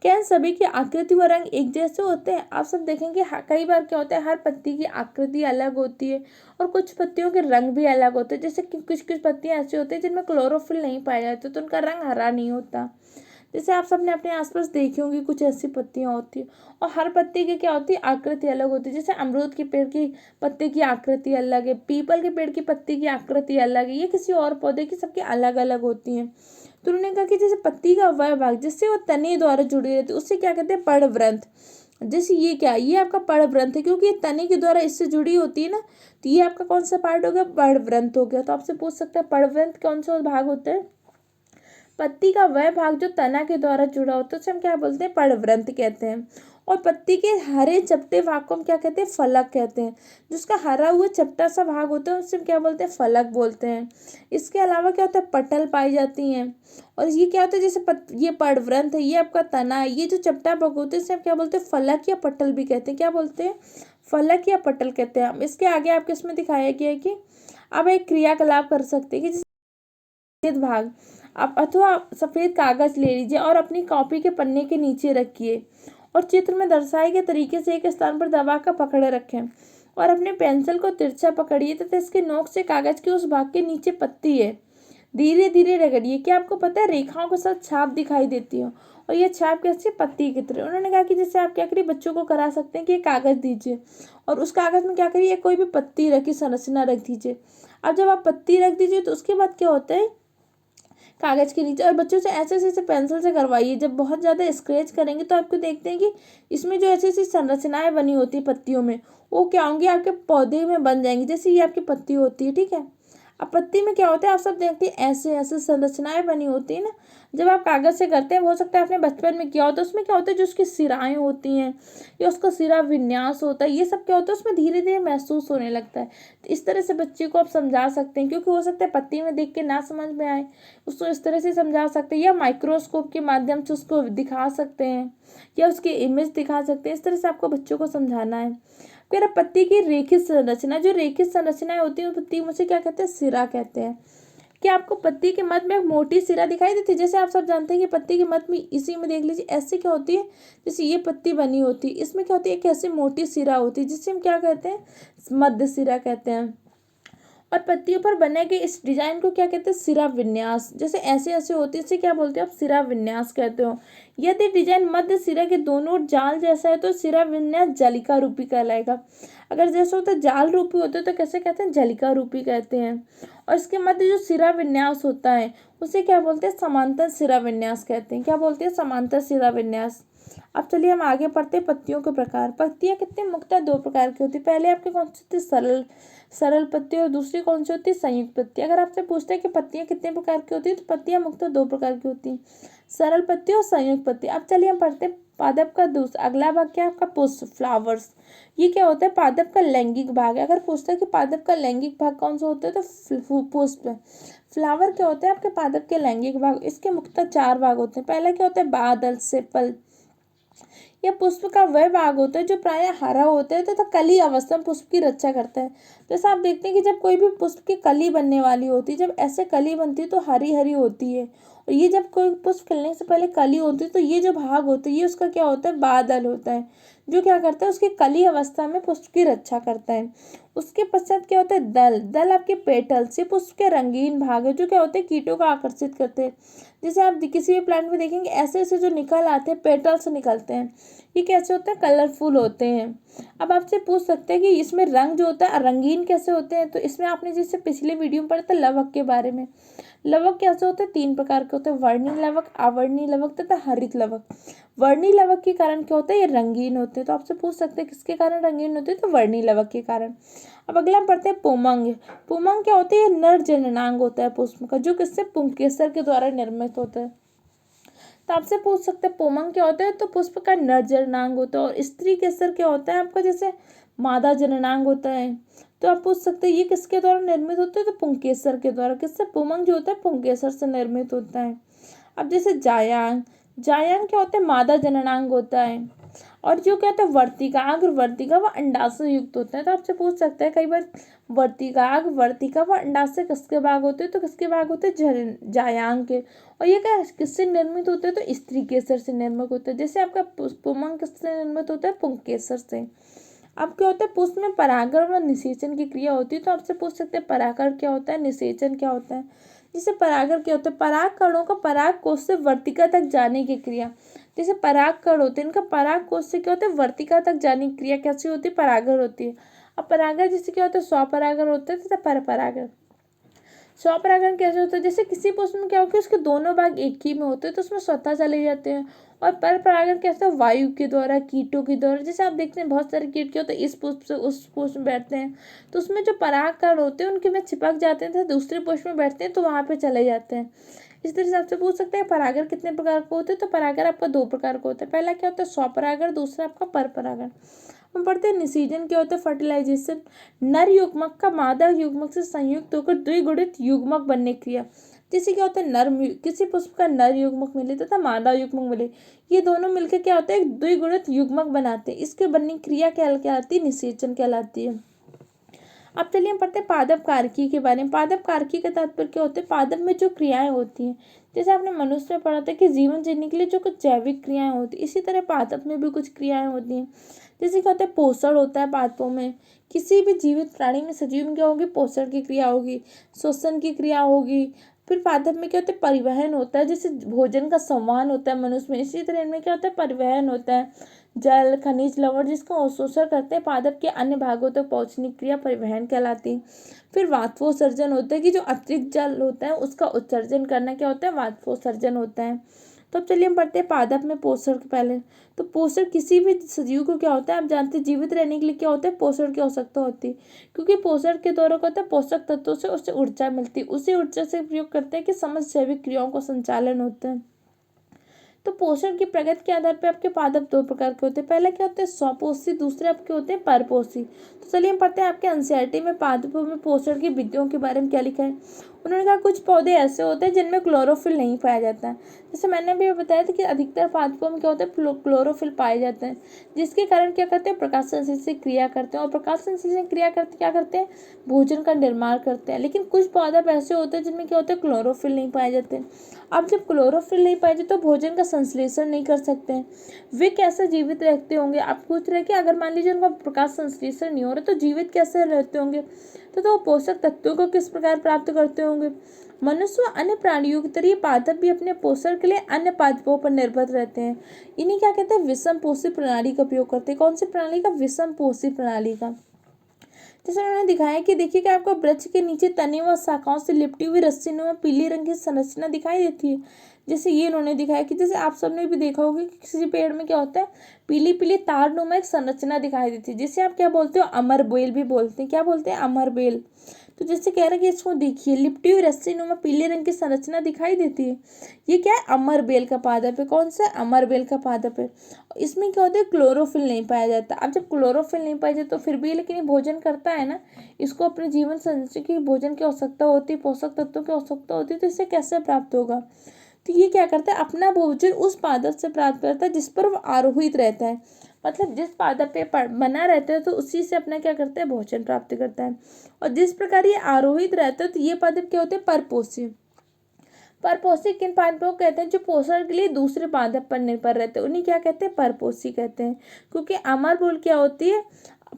क्या इन सभी की आकृति व रंग एक जैसे होते हैं। आप सब देखेंगे कई बार क्या होता है, हर पत्ती की आकृति अलग होती है और कुछ पत्तियों के रंग भी अलग होते हैं। जैसे कि कुछ कुछ पत्तियां ऐसी होती है जिनमें क्लोरोफिल नहीं पाया जाता, तो उनका रंग हरा नहीं होता। जैसे आप सबने अपने आसपास देखी होंगी, कुछ ऐसी पत्तियां होती है और हर पत्ती की क्या होती है, आकृति अलग होती है। जैसे अमरूद के पेड़ की पत्ते की आकृति अलग है, पीपल के पेड़ की पत्ती की आकृति अलग है, ये किसी और पौधे की सबकी अलग अलग होती हैं। तो उन्होंने कहा कि जैसे पत्ती का वह भाग जिससे वो तने द्वारा जुड़ी रहती है उससे क्या कहते हैं, पर्णवृंत। जैसे ये क्या, ये आपका पर्णवृंत है क्योंकि ये तने के द्वारा इससे जुड़ी होती है ना, तो ये आपका कौन सा पार्ट हो गया, पर्णवृंत हो गया। तो आपसे पूछ सकता है पर्णवृंत कौन सा भाग होता है, पत्ती का वह भाग जो तना के द्वारा जुड़ा होता है उसे हम क्या बोलते हैं, पर्णवृंत कहते हैं। और पत्ती के हरे चपटे भाग को हम क्या कहते हैं, फलक कहते हैं। जिसका हरा हुआ चपटा सा भाग होता है उससे हम क्या बोलते हैं, फलक बोलते हैं। इसके अलावा क्या होता है, पटल पाई जाती हैं। और ये क्या होता है, जैसे ये पर्णवृंत है, ये आपका तना है, ये जो चपटा भाग होता है इसे हम क्या बोलते हैं, फलक या पटल भी कहते हैं। क्या बोलते हैं, फलक या पटल कहते हैं हम। इसके आगे आपके इसमें दिखाया गया है कि अब एक क्रियाकलाप कर सकते हैं कि सफेद भाग आप अथवा सफेद कागज ले लीजिए और अपनी कॉपी के पन्ने के नीचे रखिए और चित्र में दर्शाए गए तरीके से एक स्थान पर दबाकर पकड़े रखें और अपने पेंसिल को तिरछा पकड़िए तथा इसके नोक से कागज के उस भाग के नीचे पत्ती है धीरे धीरे रगड़िए। क्या आपको पता है, रेखाओं के साथ छाप दिखाई देती हो और ये छाप कैसे, पत्ती की तरह। उन्होंने कहा कि जैसे आप क्या करिए, बच्चों को करा सकते हैं कि एक कागज दीजिए और उस कागज में क्या करिए, कोई भी पत्ती रखी संरचना रख दीजिए। अब जब आप पत्ती रख दीजिए तो उसके बाद क्या होता है, कागज के नीचे, और बच्चों से ऐसे ऐसे पेंसिल से करवाइए। जब बहुत ज़्यादा स्क्रैच करेंगे तो आपको देखते हैं कि इसमें जो ऐसी ऐसी संरचनाएं बनी होती है पत्तियों में, वो क्या होंगी, आपके पौधे में बन जाएंगी। जैसे ये आपकी पत्ती होती है, ठीक है। अब पत्ती में क्या होता है, आप सब देखते हैं ऐसे ऐसे संरचनाएं बनी होती है ना। जब आप कागज से करते हैं, हो सकता है आपने बचपन में किया होता है, उसमें क्या होता है, जो उसकी सिराएं होती हैं या उसका सिरा विन्यास होता है, ये सब क्या होता है उसमें धीरे धीरे महसूस होने लगता है। तो इस तरह से बच्चे को आप समझा सकते हैं, क्योंकि हो सकता है पत्ती में देख के ना समझ में आए, उसको इस तरह से समझा सकते हैं या माइक्रोस्कोप के माध्यम से उसको दिखा सकते हैं या उसकी इमेज दिखा सकते हैं। इस तरह से आपको बच्चों को समझाना है। फिर पत्ती की रेखित संरचना, जो रेखित संरचनाएं होती हैं पत्ती में, उसे क्या कहते हैं, सिरा कहते हैं। क्या आपको पत्ती के मध्य में एक मोटी सिरा दिखाई देती है। जैसे आप सब जानते हैं कि पत्ती के मध्य में, इसी में देख लीजिए ऐसे क्या होती है, जैसे ये पत्ती बनी होती है, इसमें क्या होती है, एक ऐसी मोटी सिरा होती है जिससे हम क्या कहते हैं, मध्य सिरा कहते हैं। और पत्तियों पर बने गए इस डिजाइन को क्या कहते हैं, सिरा विन्यास। जैसे ऐसे ऐसे होते हैं, इसे क्या बोलते हैं आप, सिरा विन्यास कहते हो। यदि डिजाइन मध्य सिरा के दोनों ओर जाल जैसा है तो सिरा विन्यास जालिका रूपी कहलाएगा। अगर जैसे होता है जाल रूपी होते हैं तो कैसे कहते हैं, जालिका रूपी कहते हैं। और इसके मध्य जो सिरा विन्यास होता है उसे क्या बोलते हैं, समांतर सिरा विन्यास कहते हैं। क्या बोलते हैं, समांतर सिरा विन्यास। अब चलिए हम आगे पढ़ते हैं पत्तियों के प्रकार। पत्तियां कितने मुख्यतः दो प्रकार की होती है। पहले आपके कौन सी होती है, सरल सरल पत्ती, और दूसरी कौन सी होती है, संयुक्त पत्ती। अगर आपसे पूछते हैं कि पत्तियां कितने प्रकार की होती है तो पत्तियां मुख्यतः दो प्रकार की होती हैं, सरल पत्ती और संयुक्त पत्ती। अब चलिए हम पढ़ते हैं पादप का दूसरा अगला भाग क्या है आपका, पुष्प, फ्लावर्स। ये क्या होता है, पादप का लैंगिक भाग है। अगर पूछता है कि पादप का लैंगिक भाग कौन सा होता है तो पुष्प है। फ्लावर क्या होता है आपके पादप के लैंगिक भाग। इसके मुख्यतः चार भाग होते हैं। पहला क्या होता है, बादल, सेपल। यह पुष्प का वह भाग होता है जो प्रायः हरा होता है तथा कली अवस्था में पुष्प की रक्षा करता है। जैसे आप देखते हैं कि जब कोई भी पुष्प की कली बनने वाली होती है, जब ऐसे कली बनती है तो हरी हरी होती है। और ये जब कोई पुष्प खिलने से पहले कली होती है तो ये जो भाग होता है ये उसका क्या होता है, बादल होता है, जो क्या करता है उसकी कली अवस्था में पुष्प की रक्षा करता है। उसके पश्चात क्या होता है, दल। दल आपके पेटल्स, ये पुष्प के रंगीन भाग है जो क्या होते हैं, कीटों को आकर्षित करते हैं। जैसे आप किसी भी प्लांट में देखेंगे ऐसे ऐसे जो निकल आते हैं, पेटल्स निकलते हैं, ये कैसे होते हैं, कलरफुल होते हैं। अब आपसे पूछ सकते हैं कि इसमें रंग जो होता है रंगीन कैसे होते हैं, तो इसमें आपने जैसे पिछले वीडियो में पढ़ा था लवक के बारे में। लवक कैसे होते हैं, तीन प्रकार के होते हैं, वर्णी लवक, अवर्णी लवक तथा हरित लवक। वर्णी लवक के कारण क्या होता है, ये रंगीन होते हैं। तो आपसे पूछ सकते हैं किसके कारण रंगीन होते हैं, तो वर्णी लवक के कारण। अब अगला हम पढ़ते हैं पुमंग। पुमंग क्या होते हैं, ये नर जननांग होता है पुष्प का, जो किससे, पुंकेसर के द्वारा निर्मित होता है। तो आपसे पूछ सकते हैं पुमंग क्या होता है, तो पुष्प का नर जननांग होता है। और स्त्री केसर क्या होता है आपका, जैसे मादा जननांग होता है। तो आप पूछ सकते हैं ये किसके द्वारा निर्मित होता है, तो पुंकेसर के द्वारा। किससे, पुमंग जो होता है पुंकेसर से निर्मित होता है। अब जैसे जायांग, जायांग क्या होता है, मादा जननांग होता है। और जो क्या होता है वर्तिकाग्र, वर्तिका व अंडाशय युक्त होता है। तो आपसे पूछ सकते हैं कई बार वर्तिकाग्र, वर्तिका व अंडाशय किसके भाग होते हैं, तो किसके भाग होते हैं, जायांग के। और ये क्या किससे निर्मित होते हैं, तो स्त्री केसर से निर्मित होते हैं। जैसे आपका पुमंग किससे निर्मित होता है, पुंकेसर से। अब क्या होता है, पुष्प में परागण और निषेचन की क्रिया होती है। तो आपसे पूछ सकते हैं परागण क्या होता है, निषेचन क्या होता है। जैसे परागण क्या होता है, पराग कणों का पराग कोश से वर्तिका तक जाने की क्रिया। जैसे पराग कण होते हैं, इनका पराग कोश से क्या होता है, वर्तिका तक जाने की क्रिया कैसी होती है, परागण होती है। अब परागण जैसे क्या होता है, स्वपरागण होता है तथा परपरागण। स्वपरागण कैसे होता है, जैसे किसी पुष्प में क्या होता है उसके दोनों भाग एक ही में होते हैं तो उसमें स्वतः चले जाते हैं। और पर परागण कैसे, वायु के द्वारा, कीटों के द्वारा। जैसे आप देखते हैं बहुत सारे कीट क्या होते हैं इस पुष्प से उस पुष्प में बैठते हैं तो उसमें जो परागकण होते हैं उनके में चिपक जाते हैं, तो दूसरे पुष्प में बैठते हैं तो वहां पे चले जाते हैं। इस तरह से आपसे पूछ सकते हैं परागण कितने प्रकार के होते हैं, तो परागण आपका दो प्रकार का होता है। पहला क्या होता है, स्वपरागण, दूसरा आपका पर परागण। हम पढ़ते हैं निषेचन क्या होता है, फर्टिलाइजेशन। नर युग्मक का मादा युग्मक से संयुक्त होकर द्विगुणित युग्मक बनने की क्रिया। जैसे क्या होता है किसी पुष्प का नर युग्मक मिले तथा मादा युग्मक मिले, ये दोनों मिलकर क्या होता है, एक द्विगुणित युग्मक बनाते हैं। इसके बनने की क्रिया क्या कहलाती है, निषेचन कहलाती है। अब चलिए हम पढ़ते हैं पादप कारकी के बारे में। पादप कारकी का तात्पर्य क्या होता है, पादप में जो क्रियाएं होती हैं। जैसे आपने मनुष्य में पढ़ा था कि जीवन जीने के लिए जो कुछ जैविक क्रियाएं होती है, इसी तरह पादप में भी कुछ क्रियाएं होती हैं। जैसे क्या होता है, पोषण होता है पादपों में। किसी भी जीवित प्राणी में, सजीव में क्या होगी, पोषण की क्रिया होगी, श्वसन की क्रिया होगी। फिर पादप में क्या होता है, परिवहन होता है, जैसे भोजन का संवहन होता है मनुष्य में, इसी तरह इनमें क्या होता है, परिवहन होता है। जल, खनिज, लवण जिसका अवशोषण करते हैं पादप के अन्य भागों तक पहुंचने की क्रिया परिवहन कहलाती है। फिर वाष्पोत्सर्जन होता है कि जो अतिरिक्त जल होता है उसका उत्सर्जन करना क्या होता है, वाष्पोत्सर्जन होता है। तो अब चलिए हम पढ़ते हैं पादप में पोषण के पहले। तो पोषण किसी भी सजीव को क्या होता है, आप जानते हैं जीवित रहने के लिए क्या होता है, पोषण की आवश्यकता होती है। क्योंकि पोषण के द्वारा क्या होता है, पोषक तत्वों से उससे ऊर्जा मिलती है, उसी ऊर्जा से प्रयोग करते हैं कि समस्त जैविक क्रियाओं का संचालन होता है। तो पोषण की प्रगति के आधार पर आपके पादप दो प्रकार के होते हैं। पहला क्या होता है, स्वपोषी, दूसरे आपके होते हैं परपोषी। तो चलिए हम पढ़ते हैं आपके एनसीईआरटी में पादपों में पोषण की विधियों के बारे में क्या लिखा है। उन्होंने कहा कुछ पौधे ऐसे होते हैं जिनमें क्लोरोफिल नहीं पाया जाता है। जैसे मैंने भी बताया था कि अधिकतर पादपों में क्या होता है, क्लोरोफिल पाए जाते हैं, जिसके कारण क्या करते हैं, प्रकाश संश्लेषण से क्रिया करते हैं। और प्रकाश संश्लेषण क्रिया करते क्या करते हैं, भोजन का निर्माण करते हैं। लेकिन कुछ पौधे ऐसे होते हैं जिनमें क्या होता है, क्लोरोफिल नहीं पाए जाते। अब जब क्लोरोफिल नहीं पाए जाते तो भोजन का संश्लेषण नहीं कर सकते हैं। वे कैसे जीवित रहते होंगे, आप पूछ रहे कि अगर मान लीजिए उनका प्रकाश संश्लेषण नहीं हो रहा तो जीवित कैसे रहते होंगे। तो वो पोषक तत्वों को किस प्रकार प्राप्त करते होंगे। मनुष्य व अन्य प्राणियों की तरह ये पादप भी अपने पोषण के लिए अन्य पादपों पर निर्भर रहते हैं। इन्हें क्या कहते हैं, विषम पोषी प्रणाली का उपयोग करते हैं। कौन सी प्रणाली का, विषम पोषी प्रणाली का। जैसे उन्होंने दिखाया कि देखिए कि आपको वृक्ष के नीचे तने व शाखाओं से लिपटी हुई रस्सी नुमा पीले रंग की संरचना दिखाई देती है। जैसे ये उन्होंने दिखाया कि जैसे आप सबने भी देखा होगा कि किसी पेड़ में क्या होता है, पीली पीली तार नुमा एक संरचना दिखाई देती है, जिसे आप क्या बोलते हो, अमर बेल भी बोलते हैं। क्या बोलते हैं, अमर बेल। तो जैसे कह रहे हैं कि इसको देखिए लिपटी हुई रस्सी नुमा पीले रंग की संरचना दिखाई देती है। ये क्या है, अमर बेल का पादप है। कौन सा, अमर बेल का पादप है। इसमें क्या होता है, क्लोरोफिल नहीं पाया जाता। अब जब क्लोरोफिल नहीं पाया जाता तो फिर भी लेकिन ये भोजन करता है ना, इसको अपने जीवन संचय की भोजन की आवश्यकता होती है, पोषक तत्वों की आवश्यकता होती है, तो इससे कैसे प्राप्त होगा। तो ये क्या करता है, अपना भोजन उस पादप से प्राप्त करता है जिस पर वो आरोहित रहता है। मतलब जिस पादप पे बना रहता है तो उसी से अपना क्या करता है, भोजन प्राप्त करता है। और जिस प्रकार ये आरोहित रहता है तो ये पादप क्या होते हैं, परपोषी। परपोषी किन पादपों को कहते हैं, जो पोषण के लिए दूसरे पादप पर निर्भर रहते हैं, उन्हें क्या कहते हैं, परपोषी कहते हैं। क्योंकि अमर बेल क्या होती है,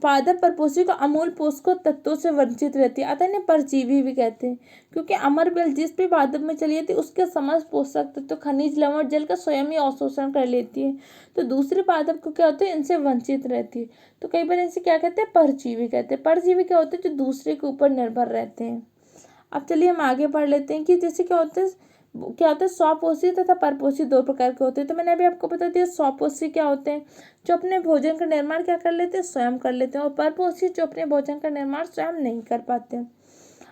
पादप परपोषी को अमूल पोषक तत्वों से वंचित रहती है, अतः इन्हें परजीवी भी कहते हैं। क्योंकि अमर बेल जिस भी पादप में चली जाती है उसके समस्त पोषक तत्व खनिज लवण जल का स्वयं ही अवशोषण कर लेती है, तो दूसरे पादप को क्या होता है, इनसे वंचित रहती है। तो कई बार इनसे क्या कहते हैं, परजीवी कहते हैं। परजीवी क्या होते हैं, जो दूसरे के ऊपर निर्भर रहते हैं। अब चलिए हम आगे पढ़ लेते हैं कि जैसे क्या होता है स्वपोषी तथा परपोषी दो प्रकार के होते हैं। तो मैंने अभी आपको बता दिया स्वपोषी क्या होते हैं, जो अपने भोजन का निर्माण क्या कर लेते हैं, स्वयं कर लेते हैं। और परपोषी जो अपने भोजन का निर्माण स्वयं नहीं कर पाते हैं।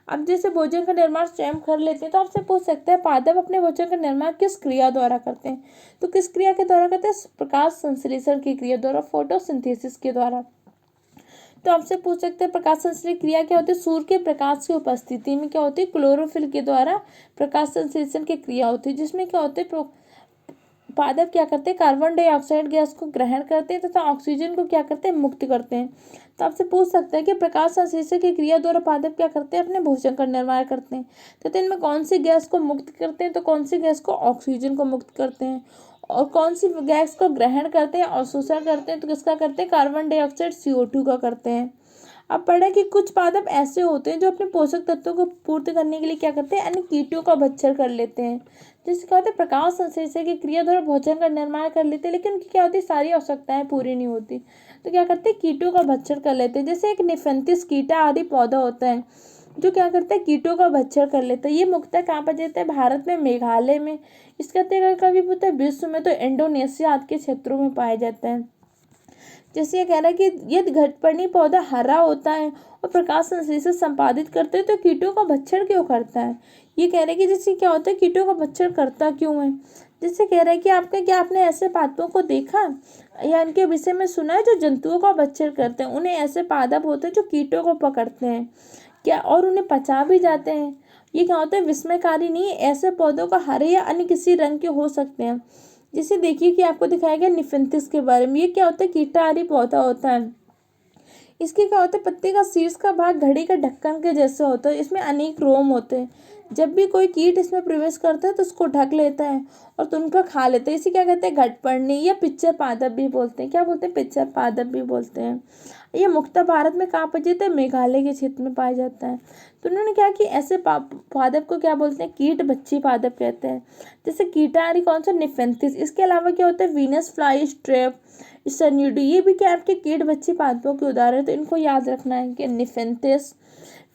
अब जैसे भोजन का निर्माण स्वयं कर लेते हैं तो आपसे पूछ सकते हैं पादप अपने भोजन का निर्माण किस क्रिया द्वारा करते हैं। तो किस क्रिया के द्वारा करते हैं, प्रकाश संश्लेषण की क्रिया द्वारा, फोटोसिंथेसिस के द्वारा। तो आपसे पूछ सकते हैं प्रकाश संश्लेषण क्रिया क्या होती है, सूर्य के प्रकाश की उपस्थिति में क्या होती है, क्लोरोफिल के द्वारा प्रकाश संश्लेषण की क्रिया होती है, जिसमें क्या होते हैं, पादप क्या करते हैं, कार्बन डाइऑक्साइड गैस को ग्रहण करते हैं तथा ऑक्सीजन को क्या करते हैं, मुक्त करते हैं। तो आपसे पूछ सकते हैं कि प्रकाश संश्लेषण की क्रिया द्वारा पादप क्या करते हैं, अपने भोजन का निर्माण करते हैं, तो इनमें कौन सी गैस को मुक्त करते हैं, तो कौन सी गैस को, ऑक्सीजन को मुक्त करते हैं। और कौन सी गैस को ग्रहण करते हैं और शोषण करते हैं, तो किसका करते हैं, कार्बन डाइऑक्साइड CO2 का करते हैं। अब पढ़े कि कुछ पादप ऐसे होते हैं जो अपने पोषक तत्वों को पूर्ति करने के लिए क्या करते हैं, अन्य कीटों का भक्षण कर लेते हैं। जिससे क्या होता है, प्रकाश संश्लेषण की क्रिया द्वारा भोजन का निर्माण कर लेते हैं, लेकिन उनकी क्या होती है, सारी आवश्यकताएं पूरी नहीं होती, तो क्या करते हैं, कीटों का भक्षण कर लेते हैं। जैसे एक निफेंथिस कीटा आदि पौधा होता है जो क्या करता है, कीटों का भक्षण कर लेता है। ये मुख्यतः कहाँ पर जाता है, भारत में, मेघालय में, इसका कभी पूछता है विश्व में तो इंडोनेशिया आदि के क्षेत्रों में पाया जाता है। जैसे ये कह रहा है कि यदि घटपर्णी पौधा हरा होता है और प्रकाश संश्लेषण संपादित करते हैं तो कीटों का भक्षण क्यों करता है। ये कह रहे हैं कि जैसे क्या होता है, कीटों का भक्षण करता क्यों है। जैसे कह रहा है कि आपने ऐसे पादपों को देखा या इनके विषय में सुना है जो जंतुओं का भक्षण करते हैं। उन्हें ऐसे पादप होते हैं जो कीटों को पकड़ते हैं क्या, और उन्हें पचा भी जाते हैं। ये क्या होता है, विस्मयकारी नहीं, ऐसे पौधों का हरे या अन्य किसी रंग के हो सकते हैं। जैसे देखिए कि आपको दिखाया गया निफेंथिस के बारे में, ये क्या होता है, कीटाहारी पौधा होता है। इसके क्या होता है, पत्ते का शीर्ष का भाग घड़ी का ढक्कन के जैसे होता है, इसमें अनेक रोम होते हैं। जब भी कोई कीट इसमें प्रवेश करता है तो उसको ढक लेता है और तुनका खा लेता है। इसे क्या कहते हैं, घटपर्णी या पिच्चर पादप भी बोलते हैं। क्या बोलते हैं, पिच्चर पादप भी बोलते हैं। ये मुख्यतः भारत में कहाँ पाया जाता है, मेघालय के क्षेत्र में पाया जाता है। तो उन्होंने क्या कि ऐसे पादप को क्या बोलते हैं, कीट बच्ची पादप कहते हैं। जैसे कीटाहारी कौन सा, निफेंथिस। इसके अलावा क्या होता है, वीनस फ्लाई स्ट्रेप, सन्यूडी, ये भी क्या आपके कीट बच्ची पादपों के उदाहरण। तो इनको याद रखना है कि निफेंथिस,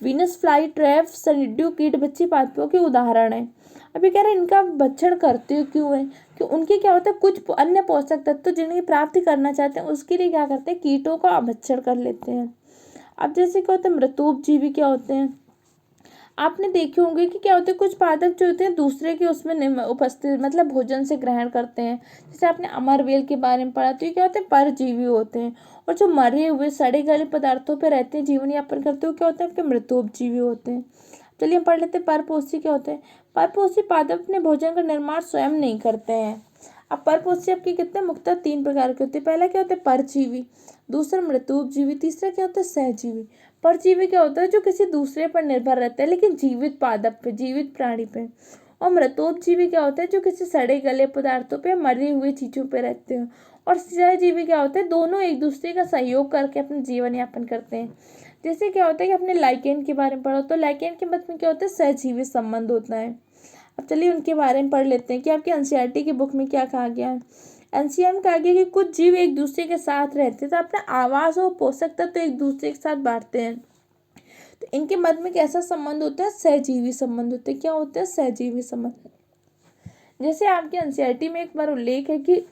वीनस फ्लाई ट्रैप, सनिड्यू कीट बच्ची पादपों के उदाहरण है। अभी कह रहे हैं इनका भक्षण करते क्यों है, कि उनके क्या होता है, कुछ अन्य पोषक तत्व जिनकी प्राप्ति करना चाहते हैं उसके लिए क्या करते हैं, कीटों का भक्षण कर लेते हैं। अब जैसे क्या होता है, मृतोपजीवी क्या होते हैं, आपने देखे होंगे कि क्या होते हैं, कुछ पादप जो होते हैं दूसरे के उसमें उपस्थित मतलब भोजन से ग्रहण करते हैं। जैसे आपने अमरबेल के बारे में पढ़ा, तो ये क्या होते हैं, परजीवी होते हैं। और जो मरे हुए सड़े गले पदार्थों पर रहते हैं, जीवन यापन करते हुए, क्या होते हैं, आपके मृतोपजीवी होते हैं। चलिए हम पढ़ लेते हैं परपोषी क्या होते हैं। परपोषी पादप अपने भोजन का निर्माण स्वयं नहीं करते हैं। अब परपोषी आपके कितने मुख्यतः 3 प्रकार के होते हैं। पहला क्या होता है, परजीवी, दूसरा मृतोपजीवी, तीसरा क्या होता है, सहजीवी। परजीवी क्या होता है, जो किसी दूसरे पर निर्भर रहता है लेकिन जीवित पादप पे, जीवित प्राणी पे। और मृतोपजीवी क्या होता है, जो किसी सड़े गले पदार्थों पे, मरी हुई चीजों पे रहते हैं। और सहजीवी क्या होते हैं, दोनों एक दूसरे का सहयोग करके अपना जीवन यापन करते हैं। जैसे क्या होता है कि आपने लाइकेन के बारे में पढ़ा, तो लाइकेन के मत में क्या होता है, सहजीवी संबंध होता है। अब चलिए उनके बारे में पढ़ लेते हैं कि आपके एनसीईआरटी की बुक में क्या कहा गया है। एनसीईआरटी में कहा गया कि कुछ जीव एक दूसरे के साथ रहते हैं तो अपना आवास और पोषक तत्व एक दूसरे के साथ बांटते हैं। तो इनके मध्य में कैसा संबंध होता है, सहजीवी संबंध होते हैं। क्या होते हैं, सहजीवी संबंध। जैसे आपके एनसीईआरटी में एक बार उल्लेख है कि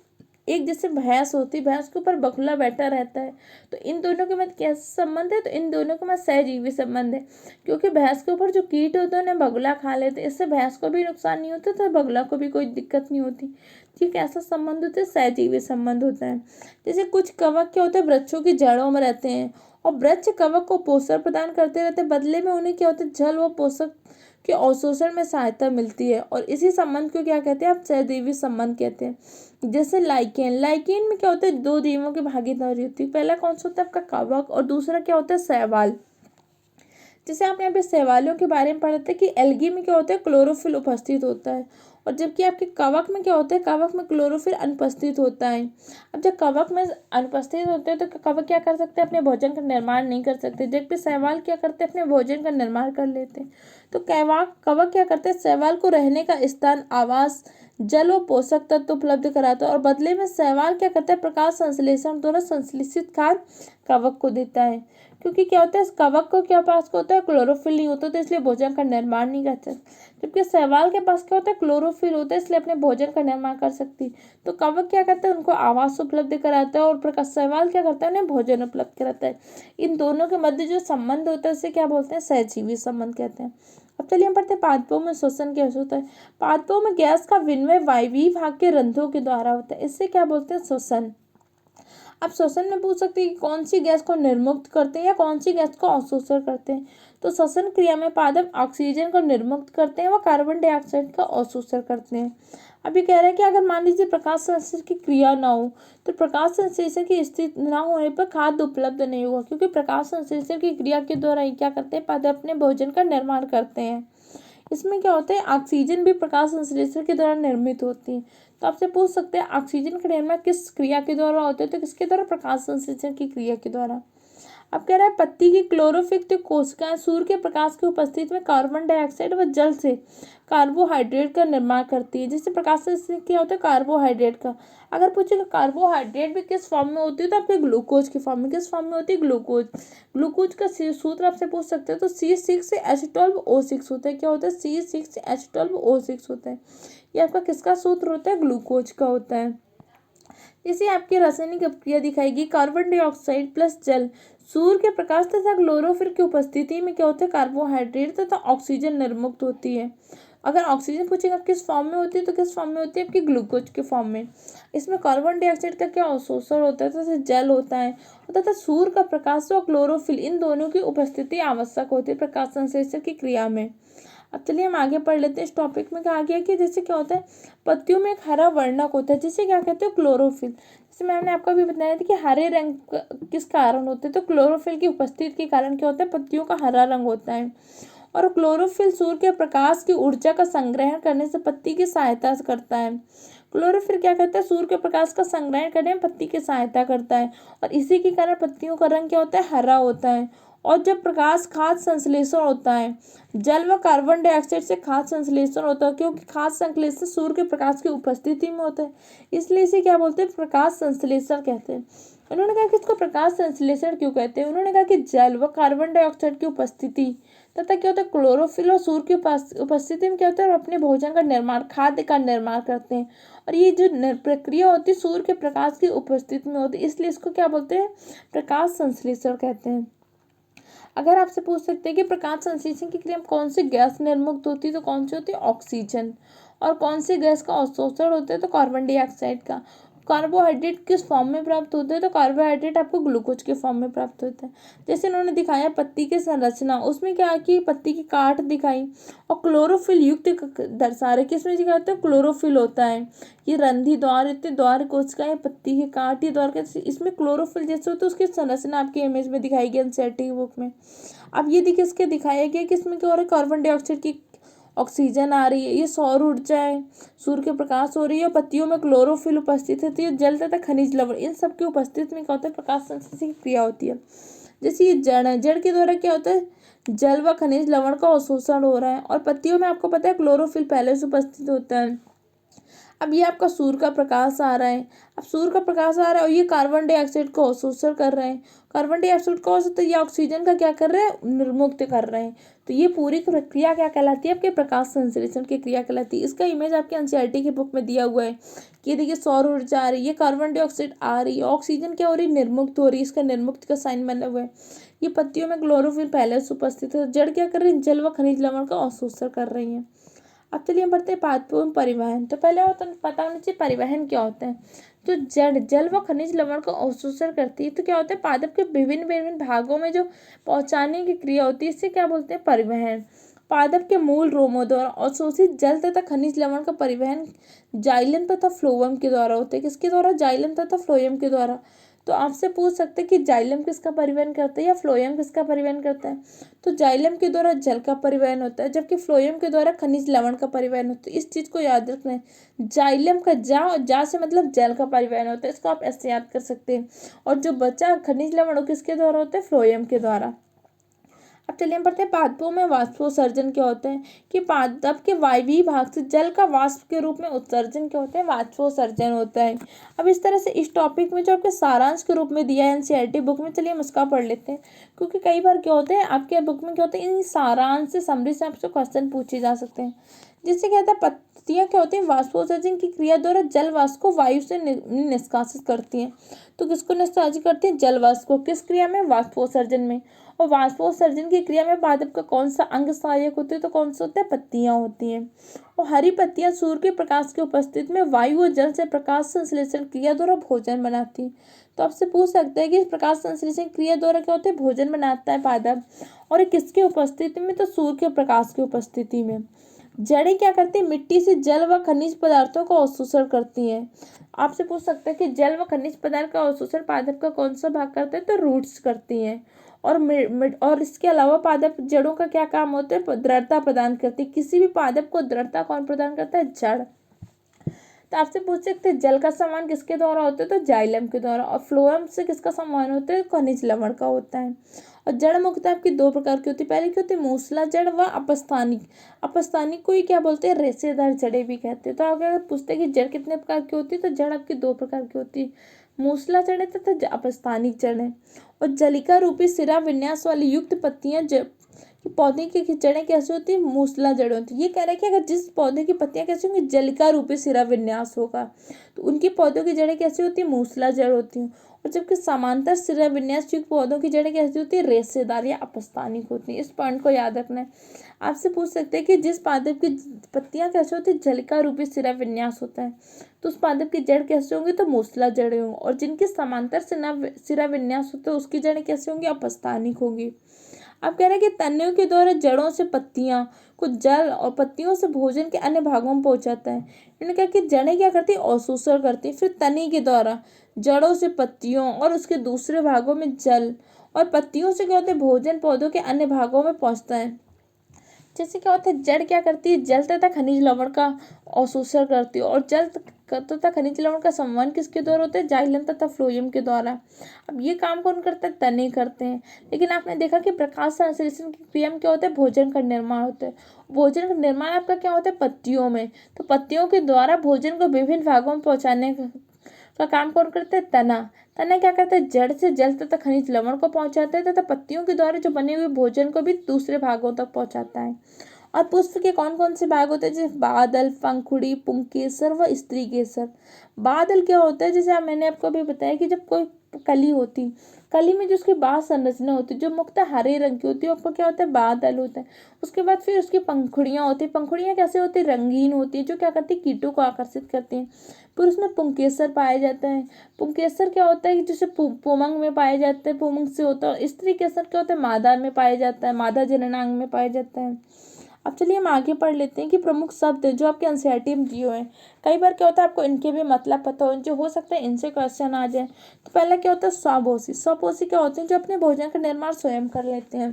एक जैसे भैंस होती है, भैंस के ऊपर बगुला बैठा रहता है, तो इन दोनों के मध्य कैसा संबंध है, तो इन दोनों के मध्य सहजीवी संबंध है। क्योंकि भैंस के ऊपर जो कीट होते हैं उन्हें बगुला खा लेते हैं, इससे भैंस को भी नुकसान नहीं होता तो बगुला को भी कोई दिक्कत नहीं होती। ठीक, ऐसा संबंध होता है, सहजीवी संबंध होता है। जैसे कुछ कवक क्या होते हैं, वृक्षों की जड़ों में रहते हैं और वृक्ष कवक को पोषण प्रदान करते रहते हैं, बदले में उन्हें क्या होता है, जल व पोषक के अवशोषण में सहायता मिलती है, और इसी संबंध को क्या कहते हैं, आप सहजीवी संबंध कहते हैं। जैसे लाइकेन, लाइकेन में क्या होता है, दो जीवों की भागीदारी होती है। पहला कौन सा होता है, आपका कवक, और दूसरा क्या होता है, शैवाल। जैसे आप यहाँ पे शैवालों के बारे में पढ़ते हैं कि एल्गी में क्या होता है, क्लोरोफिल उपस्थित होता है, और जबकि आपके कवक में क्या होता है, कवक में क्लोरोफिल अनुपस्थित होता है। अब जब कवक में अनुपस्थित होते हैं तो कवक क्या कर सकते हैं, अपने भोजन का निर्माण नहीं कर सकते, जबकि शैवाल क्या करते हैं, अपने भोजन का निर्माण कर लेते हैं। तो कवक क्या करते हैं, शैवाल को रहने का स्थान, आवास, जल और पोषक तत्व उपलब्ध कराता है, और बदले में शैवाल क्या करता है, प्रकाश संश्लेषण द्वारा संश्लेषित खाद्य कवक को देता है। क्योंकि क्या होता है, कवक को क्या पास को होता है, क्लोरोफिल नहीं होता, तो इसलिए भोजन का निर्माण नहीं करता। जबकि शैवाल के पास क्या होता है, क्लोरोफिल होता है, इसलिए अपने भोजन का निर्माण कर सकती। तो कवक क्या करता है, उनको आवास उपलब्ध कराता है, और प्रकाश शैवाल क्या करता है, उन्हें भोजन उपलब्ध कराता है। इन दोनों के मध्य जो संबंध होता है उसे क्या बोलते हैं, सहजीवी संबंध कहते हैं। अब चलिए हम पढ़ते हैं पादपों में श्वसन कैसे होता है। पादपों में गैस का विनिमय वायवीय भाग के रंध्रों के द्वारा होता है, इससे क्या बोलते हैं, श्वसन। आप श्वसन में पूछ सकते हैं कि कौन सी गैस को निर्मुक्त करते हैं या कौन सी गैस को अवशोषण करते हैं। तो श्वसन क्रिया में पादप ऑक्सीजन को निर्मुक्त करते हैं व कार्बन डाइऑक्साइड का अवशोषण करते हैं। अभी कह रहे हैं कि अगर मान लीजिए प्रकाश संश्लेषण की क्रिया ना हो, तो प्रकाश संश्लेषण की स्थिति ना होने पर खाद्य उपलब्ध नहीं होगा, क्योंकि प्रकाश संश्लेषण की क्रिया के द्वारा ही क्या करते हैं, पादप अपने भोजन का निर्माण करते हैं। इसमें क्या होता है, ऑक्सीजन भी प्रकाश संश्लेषण के द्वारा निर्मित होती है। तो आपसे पूछ सकते हैं ऑक्सीजन का निर्माण किस क्रिया के द्वारा होता है, तो किसके द्वारा, प्रकाश संश्लेषण की क्रिया के द्वारा। अब कह रहा है पत्ती की क्लोरोफिल कोशिकाएं सूर्य के प्रकाश की उपस्थिति में कार्बन डाइऑक्साइड व जल से कार्बोहाइड्रेट का निर्माण करती है। जिससे प्रकाश संश्लेषण क्या होता है, कार्बोहाइड्रेट का। अगर पूछेगा कार्बोहाइड्रेट भी किस फॉर्म में होती है, तो आपके ग्लूकोज की फॉर्म में। किस फॉर्म में होती है, ग्लूकोज। ग्लूकोज का सूत्र आपसे पूछ सकते हैं, तो C6H12O6 होता है। क्या होता है, C6H12O6 होता है। ये आपका किसका सूत्र होता है, ग्लूकोज का होता है। इसे आपकी रासायनिक अभिक्रिया दिखाएगी, कार्बन डाइऑक्साइड प्लस जल सूर्य के प्रकाश तथा क्लोरोफिल की उपस्थिति में क्या होता है, कार्बोहाइड्रेट तथा ऑक्सीजन निर्मुक्त होती है। अगर ऑक्सीजन पूछेगा किस फॉर्म में होती है, तो किस फॉर्म में होती है, आपकी ग्लूकोज के फॉर्म में। इसमें कार्बन डाइऑक्साइड का क्या अवशोषण होता है, तथा जल होता है, तथा सूर्य का प्रकाश और क्लोरोफिल इन दोनों की उपस्थिति आवश्यक होती है प्रकाश संश्लेषण की क्रिया में। अब चलिए हम आगे पढ़ लेते हैं। इस टॉपिक में कहा गया कि जैसे क्या होता है, पत्तियों में एक हरा वर्णक होता है जिसे क्या कहते हैं, क्लोरोफिल। जैसे मैंने आपको भी बताया था कि हरे रंग किस कारण होते हैं, तो क्लोरोफिल की उपस्थिति के कारण क्या होता है, पत्तियों का हरा रंग होता है। और क्लोरोफिल सूर्य के प्रकाश की ऊर्जा का संग्रहण करने से पत्ती की सहायता करता है। क्लोरोफिल क्या करता है, सूर्य के प्रकाश का संग्रहण करने में पत्ती की सहायता करता है, और इसी के कारण पत्तियों का रंग क्या होता है, हरा होता है। और जब प्रकाश खाद्य संश्लेषण होता है, जल व कार्बन डाइऑक्साइड से खाद्य संश्लेषण होता है, क्योंकि खाद्य संश्लेषण सूर्य के प्रकाश की उपस्थिति में होता है, इसलिए इसे क्या बोलते हैं, प्रकाश संश्लेषण कहते हैं। उन्होंने कहा कि इसको प्रकाश संश्लेषण क्यों कहते हैं। उन्होंने कहा कि जल व कार्बन डाइऑक्साइड की उपस्थिति तथा क्या होता है, क्लोरोफिल और सूर्य की उपस्थिति में क्या होता है, अपने भोजन का निर्माण, खाद्य का निर्माण करते हैं। और ये जो प्रक्रिया होती है सूर्य के प्रकाश की उपस्थिति में होती है, इसलिए इसको क्या बोलते हैं, प्रकाश संश्लेषण कहते हैं। अगर आपसे पूछ सकते हैं कि प्रकाश संश्लेषण की क्रिया में कौन सी गैस निर्मुक्त होती है, तो कौन सी होती है, ऑक्सीजन। और कौन सी गैस का अवशोषण होता है, तो कार्बन डाइऑक्साइड का। कार्बोहाइड्रेट किस फॉर्म में प्राप्त होते हैं, तो कार्बोहाइड्रेट आपको ग्लूकोज के फॉर्म में प्राप्त होता है। जैसे इन्होंने दिखाया पत्ती की संरचना, उसमें क्या कि पत्ती की काट दिखाई और क्लोरोफिल युक्त दर्शा रहे, किसमें क्या होता है, क्लोरोफिल होता है। ये रंध्री द्वार, इतने द्वार कोशिकाएं, पत्ती के काट, ये द्वार के, इसमें क्लोरोफिल जैसे होता है उसकी संरचना आपकी इमेज में दिखाई गई एनसीईआरटी की बुक में। अब ये देखिए इसके दिखाया गया कि इसमें क्या हो रहा है, कार्बन डाइऑक्साइड की ऑक्सीजन आ रही है, ये सौर ऊर्जा है, सूर्य के प्रकाश हो रही है, और पत्तियों में क्लोरोफिल उपस्थित होती है, जल तथा खनिज लवण इन सब की उपस्थिति में क्या होता है, प्रकाश संश्लेषण की क्रिया होती है। जैसे ये जड़ है, जड़ के द्वारा क्या होता है, जल व खनिज लवण का अवशोषण हो रहा है। और पत्तियों में आपको पता है क्लोरोफिल पहले से उपस्थित होता है। अब ये आपका सूर्य का प्रकाश आ रहा है, अब सूर्य का प्रकाश आ रहा है और ये कार्बन डाइऑक्साइड को अवशोषण कर रहे हैं। कार्बन डाइऑक्साइड को अवशोषण, ये ऑक्सीजन का क्या कर रहे हैं, निर्मुक्त कर रहे हैं। तो ये पूरी प्रक्रिया क्या कहलाती है, आपके प्रकाश संश्लेषण की क्रिया कहलाती है। इसका इमेज आपके एनसीईआरटी की बुक में दिया हुआ है कि ये देखिए सौर ऊर्जा आ रही है, कार्बन डाइऑक्साइड आ रही है, ऑक्सीजन क्या हो रही है, निर्मुक्त हो रही है। इसका निर्मुक्त का साइन बना हुआ है। ये पत्तियों में क्लोरोफिल पहले से उपस्थित है। जड़ क्या कर रही है, जल व खनिज लवण का अवशोषण कर रही है। अब चलिए हम बढ़ते हैं पादपों में परिवहन। तो पहले होता पता होना चाहिए परिवहन क्या होता है। तो जड़ जल व खनिज लवण को अवशोषण करती है, तो क्या होता है, पादप के विभिन्न विभिन्न भागों में जो पहुंचाने की क्रिया होती है, इससे क्या बोलते हैं, परिवहन। पादप के मूल रोमों द्वारा अवशोषित जल तथा खनिज लवण का परिवहन जाइलम तथा फ्लोएम के द्वारा होता है। किसके द्वारा, जाइलम तथा फ्लोएम के द्वारा। तो आपसे पूछ सकते हैं कि जाइलम किसका परिवहन करता है या फ्लोएम किसका परिवहन करता है। तो जाइलम के द्वारा जल का परिवहन होता है, जबकि फ्लोएम के द्वारा खनिज लवण का परिवहन होता है। इस चीज को याद रखना है। जाइलम का जा से मतलब जल का परिवहन होता है, इसको आप ऐसे याद कर सकते हैं। और जो बचा खनिज लवण किसके द्वारा होता है, फ्लोएम के द्वारा। अब चलिए हम पढ़ते हैं पादपों में वाष्पोत्सर्जन क्या होता है। कि पादप के वायवीय भाग से जल का वाष्प के रूप में उत्सर्जन क्या होता है, वाष्पोत्सर्जन होता है। अब इस तरह से इस टॉपिक में जो आपके सारांश के रूप में दिया है एनसीईआरटी बुक में, चलिए हम उसका पढ़ लेते हैं। क्योंकि कई बार क्या होता है आपके बुक में क्या होता है, इन सारांश से समरी से आपसे क्वेश्चन पूछे जा सकते हैं। जिससे क्या होता है, पत्तियां क्या होती हैं, वाष्पोत्सर्जन की क्रिया द्वारा जल वाष्प को वायु से निष्कासित करती हैं। तो किसको निष्कासित करती है, जल वाष्प को। किस क्रिया में, वाष्पोत्सर्जन में। और वाष्पोत्सर्जन की क्रिया में पादप का कौन सा अंग सहायक होते हैं, तो कौन सा होता है, पत्तियां होती हैं। और हरी पत्तियां सूर्य के प्रकाश की उपस्थिति में वायु और जल से प्रकाश संश्लेषण क्रिया द्वारा भोजन बनाती हैं। तो आपसे पूछ सकते हैं कि प्रकाश संश्लेषण क्रिया द्वारा क्या होता है, भोजन बनाता है पादप। और ये किसकी उपस्थिति में, तो सूर्य के प्रकाश की उपस्थिति में। जड़ें क्या करती है, मिट्टी से जल व खनिज पदार्थों का अवशोषण करती हैं। आपसे पूछ सकते हैं कि जल व खनिज पदार्थ का अवशोषण पादप का कौन सा भाग करते हैं, तो रूट्स करती हैं। और इसके अलावा पादप जड़ों का क्या काम होता है, दृढ़ता प्रदान करती है। किसी भी पादप को दृढ़ता कौन प्रदान करता है, जड़। तो आपसे पूछ सकते हैं जल का संवहन किसके द्वारा होता है, तो जाइलम के द्वारा। और फ्लोएम से किसका संवहन होता है, खनिज लवण का होता है। और जड़ मुख्यतः आपकी दो प्रकार की होती है। पहले क्या होती है, मूसला जड़ व अपस्थानिक। अपस्थानिक को ही क्या बोलते हैं, रेशेदार जड़ें भी कहते हैं। तो अगर पूछते हैं कि जड़ कितने प्रकार की होती है, तो जड़ आपकी दो प्रकार की होती है, मूसला जड़ें तथा अपस्थानिक जड़ें। और जलिका रूपी सिरा विन्यास वाली युक्त पत्तियां पौधे की जड़ें कैसे होती है, मूसला जड़ें होती है। ये कह रहा है कि अगर जिस पौधे की पत्तियां कैसी होंगी, जलिका रूपी सिरा विन्यास होगा, तो उनकी पौधों की जड़ें कैसी होती है, मूसला जड़ होती हैं। और जबकि समांतर सिरा विन्यास युक्त पौधों की जड़ें कैसी होती है, रेशेदार या अपस्थानिक होती हैं। इस पॉइंट को याद रखना है। आपसे पूछ सकते हैं कि जिस पादप की पत्तियां कैसे होती है, जलिका रूपी सिरा विन्यास होता है, तो उस पादप की जड़ कैसे होंगी, तो मूसला जड़ें होंगी। और जिनकी समांतर सिरा विन्यास होता है, उसकी जड़ें कैसे होंगी, अपस्थानिक होंगी। अब कह रहे हैं कि तनियों के द्वारा जड़ों से पत्तियां को जल और पत्तियों से भोजन के अन्य भागों में पहुंचाता है। इन्होंने कहा कि जड़ें क्या करती है, अवशोषण करती है। फिर तनी के द्वारा जड़ों से पत्तियों और उसके दूसरे भागों में जल, और पत्तियों से क्या होता है, भोजन पौधों के अन्य भागों में पहुंचता है। जैसे क्या होता है, जड़ क्या करती है, जल तथा खनिज लवण का अवशोषण करती है। और जल तथा खनिज लवण का संवहन किसके द्वारा होता है, जाइलम तथा फ्लोएम के द्वारा। अब ये काम कौन करता है, तने करते हैं। लेकिन आपने देखा कि प्रकाश संश्लेषण की क्रिया में क्या होता है, भोजन का निर्माण होता है। भोजन का निर्माण आपका क्या होता है, पत्तियों में। तो पत्तियों के द्वारा भोजन को विभिन्न भागों में पहुंचाने का काम कौन करता है, तना। तना क्या करता है, जड़ से जल तथा खनिज लवण को पहुंचाता है, तथा पत्तियों के द्वारा जो बने हुए भोजन को भी दूसरे भागों तक पहुंचाता है। और पुष्प के कौन कौन से भाग होते हैं, जैसे बादल, पंखुड़ी, पुंकेसर व स्त्री केसर। बादल क्या होता है, जैसे मैंने आपको अभी बताया कि जब कोई कली होती, कली में जो उसकी बाह्य संरचना होती है, जो मुख्यतः हरे रंग की होती है, आपको क्या होता है, बादल होता है। उसके बाद फिर उसकी पंखुड़ियाँ होती है। पंखुड़ियाँ कैसे होती है, रंगीन होती है, जो क्या करती है, कीटों को आकर्षित करती हैं। फिर उसमें पुंकेसर पाया जाता है। पुंकेसर क्या होता है कि जैसे पुमंग में पाया जाता है, पुमंग से होता है। स्त्री केसर क्या होता है, मादा में पाया जाता है, मादा जननांग में पाया जाता है। अब चलिए हम आगे पढ़ लेते हैं कि प्रमुख शब्द जो आपके एनसीईआरटी में दिए हुए हैं। कई बार क्या होता है आपको इनके भी मतलब पता हो, जो हो सकता है इनसे क्वेश्चन आ जाए। तो पहला क्या होता है, स्वपोषी। स्वपोषी क्या होते हैं, जो अपने भोजन का निर्माण स्वयं कर लेते हैं।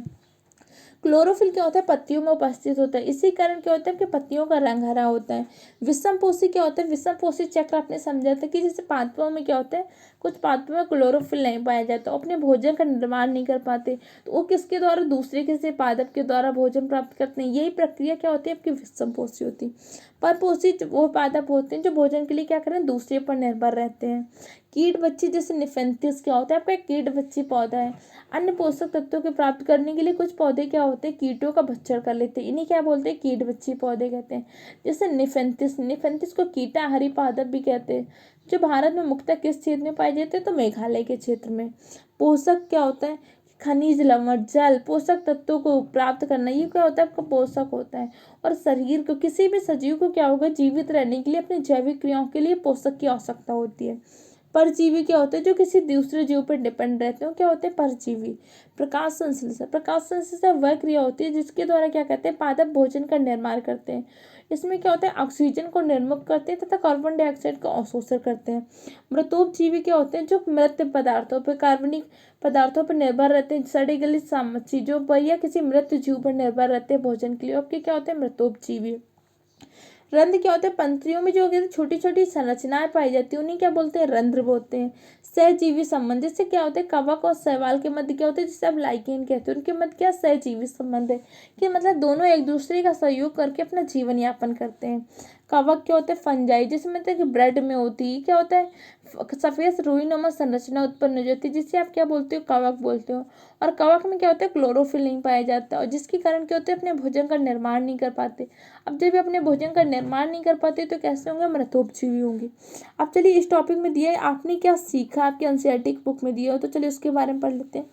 क्लोरोफिल क्या होता है, पत्तियों में उपस्थित होता है, इसी कारण क्या होता है कि पत्तियों का रंग हरा होता है। विषमपोषी क्या होता है, विषमपोषी चक्र आपने समझा था कि जैसे पादपों में क्या होता है, कुछ पादपों में क्लोरोफिल नहीं पाया जाता, अपने भोजन का निर्माण नहीं कर पाते, तो वो किसके द्वारा, दूसरे किसी पादप के द्वारा भोजन प्राप्त करते हैं। यही प्रक्रिया क्या होती है आपकी विषमपोषी होती है। परपोषी वो पादप होते हैं जो भोजन के लिए क्या करें, दूसरे पर निर्भर रहते हैं। कीट बच्चे जैसे निफेंथिस क्या होता है आपका, एक कीट बच्ची पौधा है। अन्य पोषक तत्वों के प्राप्त करने के लिए कुछ पौधे क्या होते हैं, कीटों का भक्षण कर लेते हैं, इन्हीं क्या बोलते हैं, कीट बच्ची पौधे कहते हैं। जैसे निफेंथिस, निफेंथिस को कीटाहारी पादप भी कहते हैं, जो भारत में मुख्यतः किस क्षेत्र में पाए जाते हैं, तो मेघालय के क्षेत्र में। पोषक क्या होता है, खनिज, लवण, जल, पोषक तत्वों को प्राप्त करना, ये क्या होता है आपका पोषक होता है। और शरीर को, किसी भी सजीव को क्या होगा, जीवित रहने के लिए अपनी जैविक क्रियाओं के लिए पोषक की आवश्यकता होती है। परजीवी क्या होते हैं, जो किसी दूसरे जीव पर डिपेंड रहते हैं, क्या होते हैं, परजीवी। प्रकाश संश्लेषण, प्रकाश संश्लेषण वह क्रिया होती है जिसके द्वारा क्या कहते हैं, पादप भोजन का निर्माण करते हैं। इसमें क्या होता है, ऑक्सीजन को निर्मुक्त करते हैं तथा कार्बन डाइऑक्साइड का अवशोषण करते हैं। मृतोपजीवी क्या होते हैं, जो मृत पदार्थों पर, कार्बनिक पदार्थों पर निर्भर रहते हैं, सड़ी गली चीजों पर या किसी मृत जीव पर निर्भर रहते हैं भोजन के लिए, आपके क्या होते हैं, मृतोपजीवी। रंध्र क्या होते हैं, पंत्रियों में जो छोटी छोटी संरचनाएं पाई जाती है उन्हें क्या बोलते हैं, रंध्र बोलते हैं। सहजीवी संबंध, जिससे क्या होता है, कवक और शैवाल के मध्य क्या होता है, जिसे आप लाइकेन कहते हैं, उनके मध्य क्या सहजीवी संबंध है, कि मतलब दोनों एक दूसरे का सहयोग करके अपना जीवन यापन करते हैं। कवक क्या होते हैं, फंजाई, जिसमें मतलब कि ब्रेड में होती है, क्या होता है, सफेद रुईनुमा संरचना उत्पन्न हो जाती है, जिसे आप क्या बोलते हो, कवक बोलते हो। और कवक में क्या होता है, क्लोरोफिल नहीं पाया जाता, और जिसके कारण क्या होते हैं, अपने भोजन का निर्माण नहीं कर पाते। अब जब अपने भोजन का निर्माण नहीं कर पाते तो कैसे होंगे, मृतोपजीवी होंगे। अब चलिए इस टॉपिक में दिया है, आपने क्या सीखा, आपके एनसीईआरटी की बुक में दिया हो, तो चलिए उसके बारे में पढ़ लेते हैं।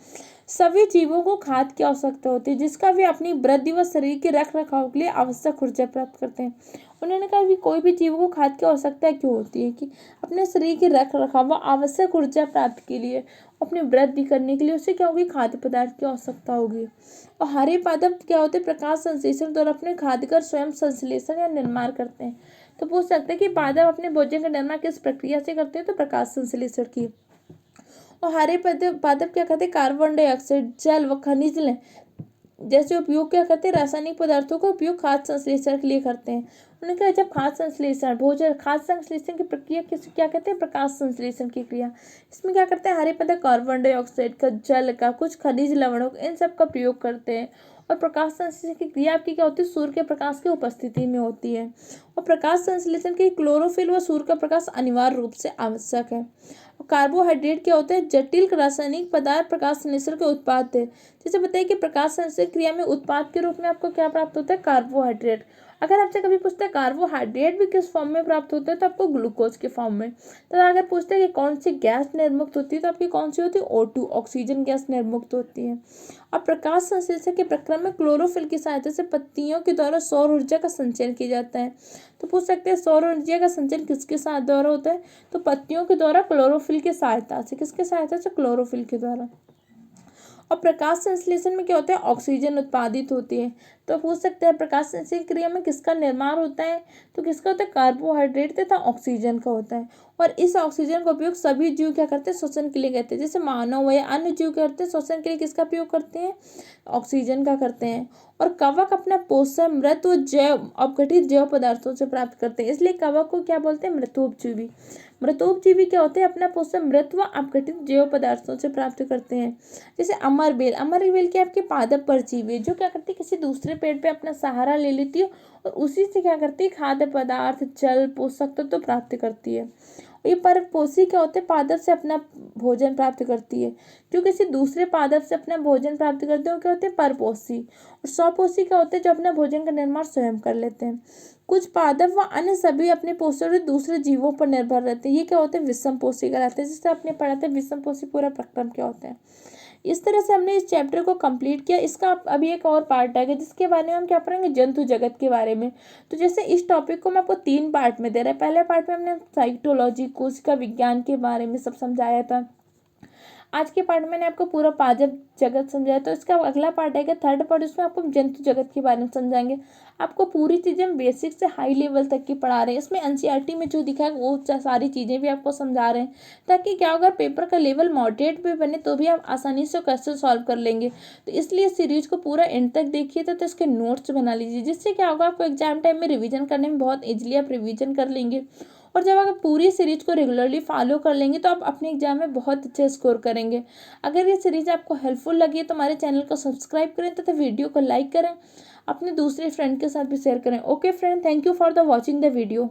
सभी जीवों को खाद्य की आवश्यकता होती है, जिसका वे अपनी वृद्धि व शरीर के रख रखाव के लिए आवश्यक ऊर्जा प्राप्त करते हैं। उन्होंने कहा कि कोई भी जीव को खाद्य की आवश्यकता क्यों होती है, कि अपने शरीर के रख रखाव व आवश्यक ऊर्जा प्राप्त के लिए, अपनी वृद्धि करने के लिए उसे क्या होगी, खाद्य पदार्थ की आवश्यकता होगी। और हरे पादप क्या होते हैं, प्रकाश संश्लेषण द्वारा अपने खाद्य का स्वयं संश्लेषण या निर्माण करते हैं। तो पूछ सकते हैं कि पादप अपने भोजन का निर्माण किस प्रक्रिया से करते हैं, तो प्रकाश संश्लेषण की। और हरे पादप क्या करते हैं, कार्बन डाइऑक्साइड, जल व खनिज जैसे उपयोग क्या करते हैं, रासायनिक पदार्थों का उपयोग खाद्य संश्लेषण के लिए करते हैं। उन्होंने कहा जब खाद्य संश्लेषण, भोजन खाद्य संश्लेषण की प्रक्रिया किस क्या कहते हैं, प्रकाश संश्लेषण की क्रिया। इसमें क्या करते हैं, हरे पदार्थ कार्बन डाइऑक्साइड का, जल का, कुछ खनिज लवणों का, इन सब का प्रयोग करते हैं। और प्रकाश संश्लेषण की क्रिया आपकी क्या होती है, सूर्य के प्रकाश की उपस्थिति में होती है। और प्रकाश संश्लेषण के क्लोरोफिल व सूर्य का प्रकाश अनिवार्य रूप से आवश्यक है। कार्बोहाइड्रेट क्या होता है, जटिल रासायनिक पदार्थ प्रकाश संश्लेषण के उत्पाद है। जैसे बताइए कि प्रकाश संश्लेषण क्रिया में उत्पाद के रूप में आपको क्या प्राप्त होता है, कार्बोहाइड्रेट। अगर आपसे कभी पूछते हैं कार्बोहाइड्रेट भी किस फॉर्म में प्राप्त होता है, तो आपको ग्लूकोज के फॉर्म में। तो अगर पूछते हैं कि कौन सी गैस निर्मुक्त होती है, तो आपकी कौन सी होती है, O2, ऑक्सीजन गैस निर्मुक्त होती है। अब प्रकाश संश्लेषण के प्रक्रिया में क्लोरोफिल की सहायता से पत्तियों के द्वारा सौर ऊर्जा का संचयन किया जाता है। तो पूछ सकते हैं सौर ऊर्जा का संचयन किसके साथ द्वारा होता है, तो पत्तियों के द्वारा क्लोरोफिल की सहायता से। किसके सहायता से, क्लोरोफिल के द्वारा। और प्रकाश संश्लेषण में क्या होता है, ऑक्सीजन उत्पादित होती है। तो पूछ सकते हैं प्रकाश संश्लेषण क्रिया में किसका निर्माण होता है, तो किसका होता है, कार्बोहाइड्रेट तथा ऑक्सीजन का होता है। और इस ऑक्सीजन का उपयोग सभी जीव क्या करते हैं, श्वसन के लिए करते हैं। जैसे मानव या अन्य जीव करते हैं, श्वसन के लिए किसका उपयोग करते हैं, ऑक्सीजन का करते हैं। और कवक अपना पोषण मृत व जैव अपघटित जैव पदार्थों से प्राप्त करते हैं, इसलिए कवक को क्या बोलते हैं, मृतोपजीवी। मृतोपजीवी क्या होते हैं, अपना पोषण मृत व अपघटित जैव पदार्थों से प्राप्त करते हैं। जैसे अमरबेल, अमरबेल क्या आपके पादप परजीवी, जो क्या करती है, किसी दूसरे पेड़ पे अपना सहारा ले लेती है और उसी से क्या करती है, खाद्य पदार्थ, जल, पोषक तत्व तो प्राप्त करती है। ये परपोषी क्या होते हैं, पादप से अपना भोजन प्राप्त करती है। जो किसी दूसरे पादप से अपना भोजन प्राप्त करते हैं वो क्या होते हैं, परपोषी। और स्वपोषी क्या होते हैं, जो अपना भोजन का निर्माण स्वयं कर लेते हैं। कुछ पादप व अन्य सभी अपने पोषण और दूसरे जीवों पर निर्भर रहते हैं, ये क्या होते हैं, विषमपोषी कहलाते हैं। जिससे आपने पढ़ा था विषमपोषी पूरा प्रक्रम क्या होता है। इस तरह से हमने इस चैप्टर को कंप्लीट किया। इसका अभी एक और पार्ट आएगा जिसके बारे में हम क्या पढ़ेंगे, जंतु जगत के बारे में। तो जैसे इस टॉपिक को मैं आपको 3 पार्ट में दे रहा है। पहले पार्ट में हमने साइटोलॉजी, कोशिका विज्ञान के बारे में सब समझाया था। आज के पार्ट में मैंने आपको पूरा पाजब जगत समझाया, तो इसका अगला पार्ट है थर्ड पार्ट, उसमें आपको जंतु जगत के बारे में समझाएंगे। आपको पूरी चीज़ें हम बेसिक से हाई लेवल तक की पढ़ा रहे हैं। इसमें एनसीईआरटी में जो दिखा है वो सारी चीज़ें भी आपको समझा रहे हैं, ताकि क्या होगा, पेपर का लेवल मॉडरेट भी बने तो भी आप आसानी से क्वेश्चन सॉल्व कर लेंगे। तो इसलिए सीरीज को पूरा एंड तक देखिए, तो इसके नोट्स बना लीजिए, जिससे क्या होगा, आपको एग्जाम टाइम में रिवीजन करने में बहुत ईजिली आप रिवीजन कर लेंगे। और जब आप पूरी सीरीज को रेगुलरली फॉलो कर लेंगे तो आप अपने एग्जाम में बहुत अच्छे स्कोर करेंगे। अगर ये सीरीज आपको हेल्पफुल लगी है तो हमारे चैनल को सब्सक्राइब करें तथा वीडियो को लाइक करें, अपने दूसरे फ्रेंड के साथ भी शेयर करें। Okay friend, thank you for the watching the video.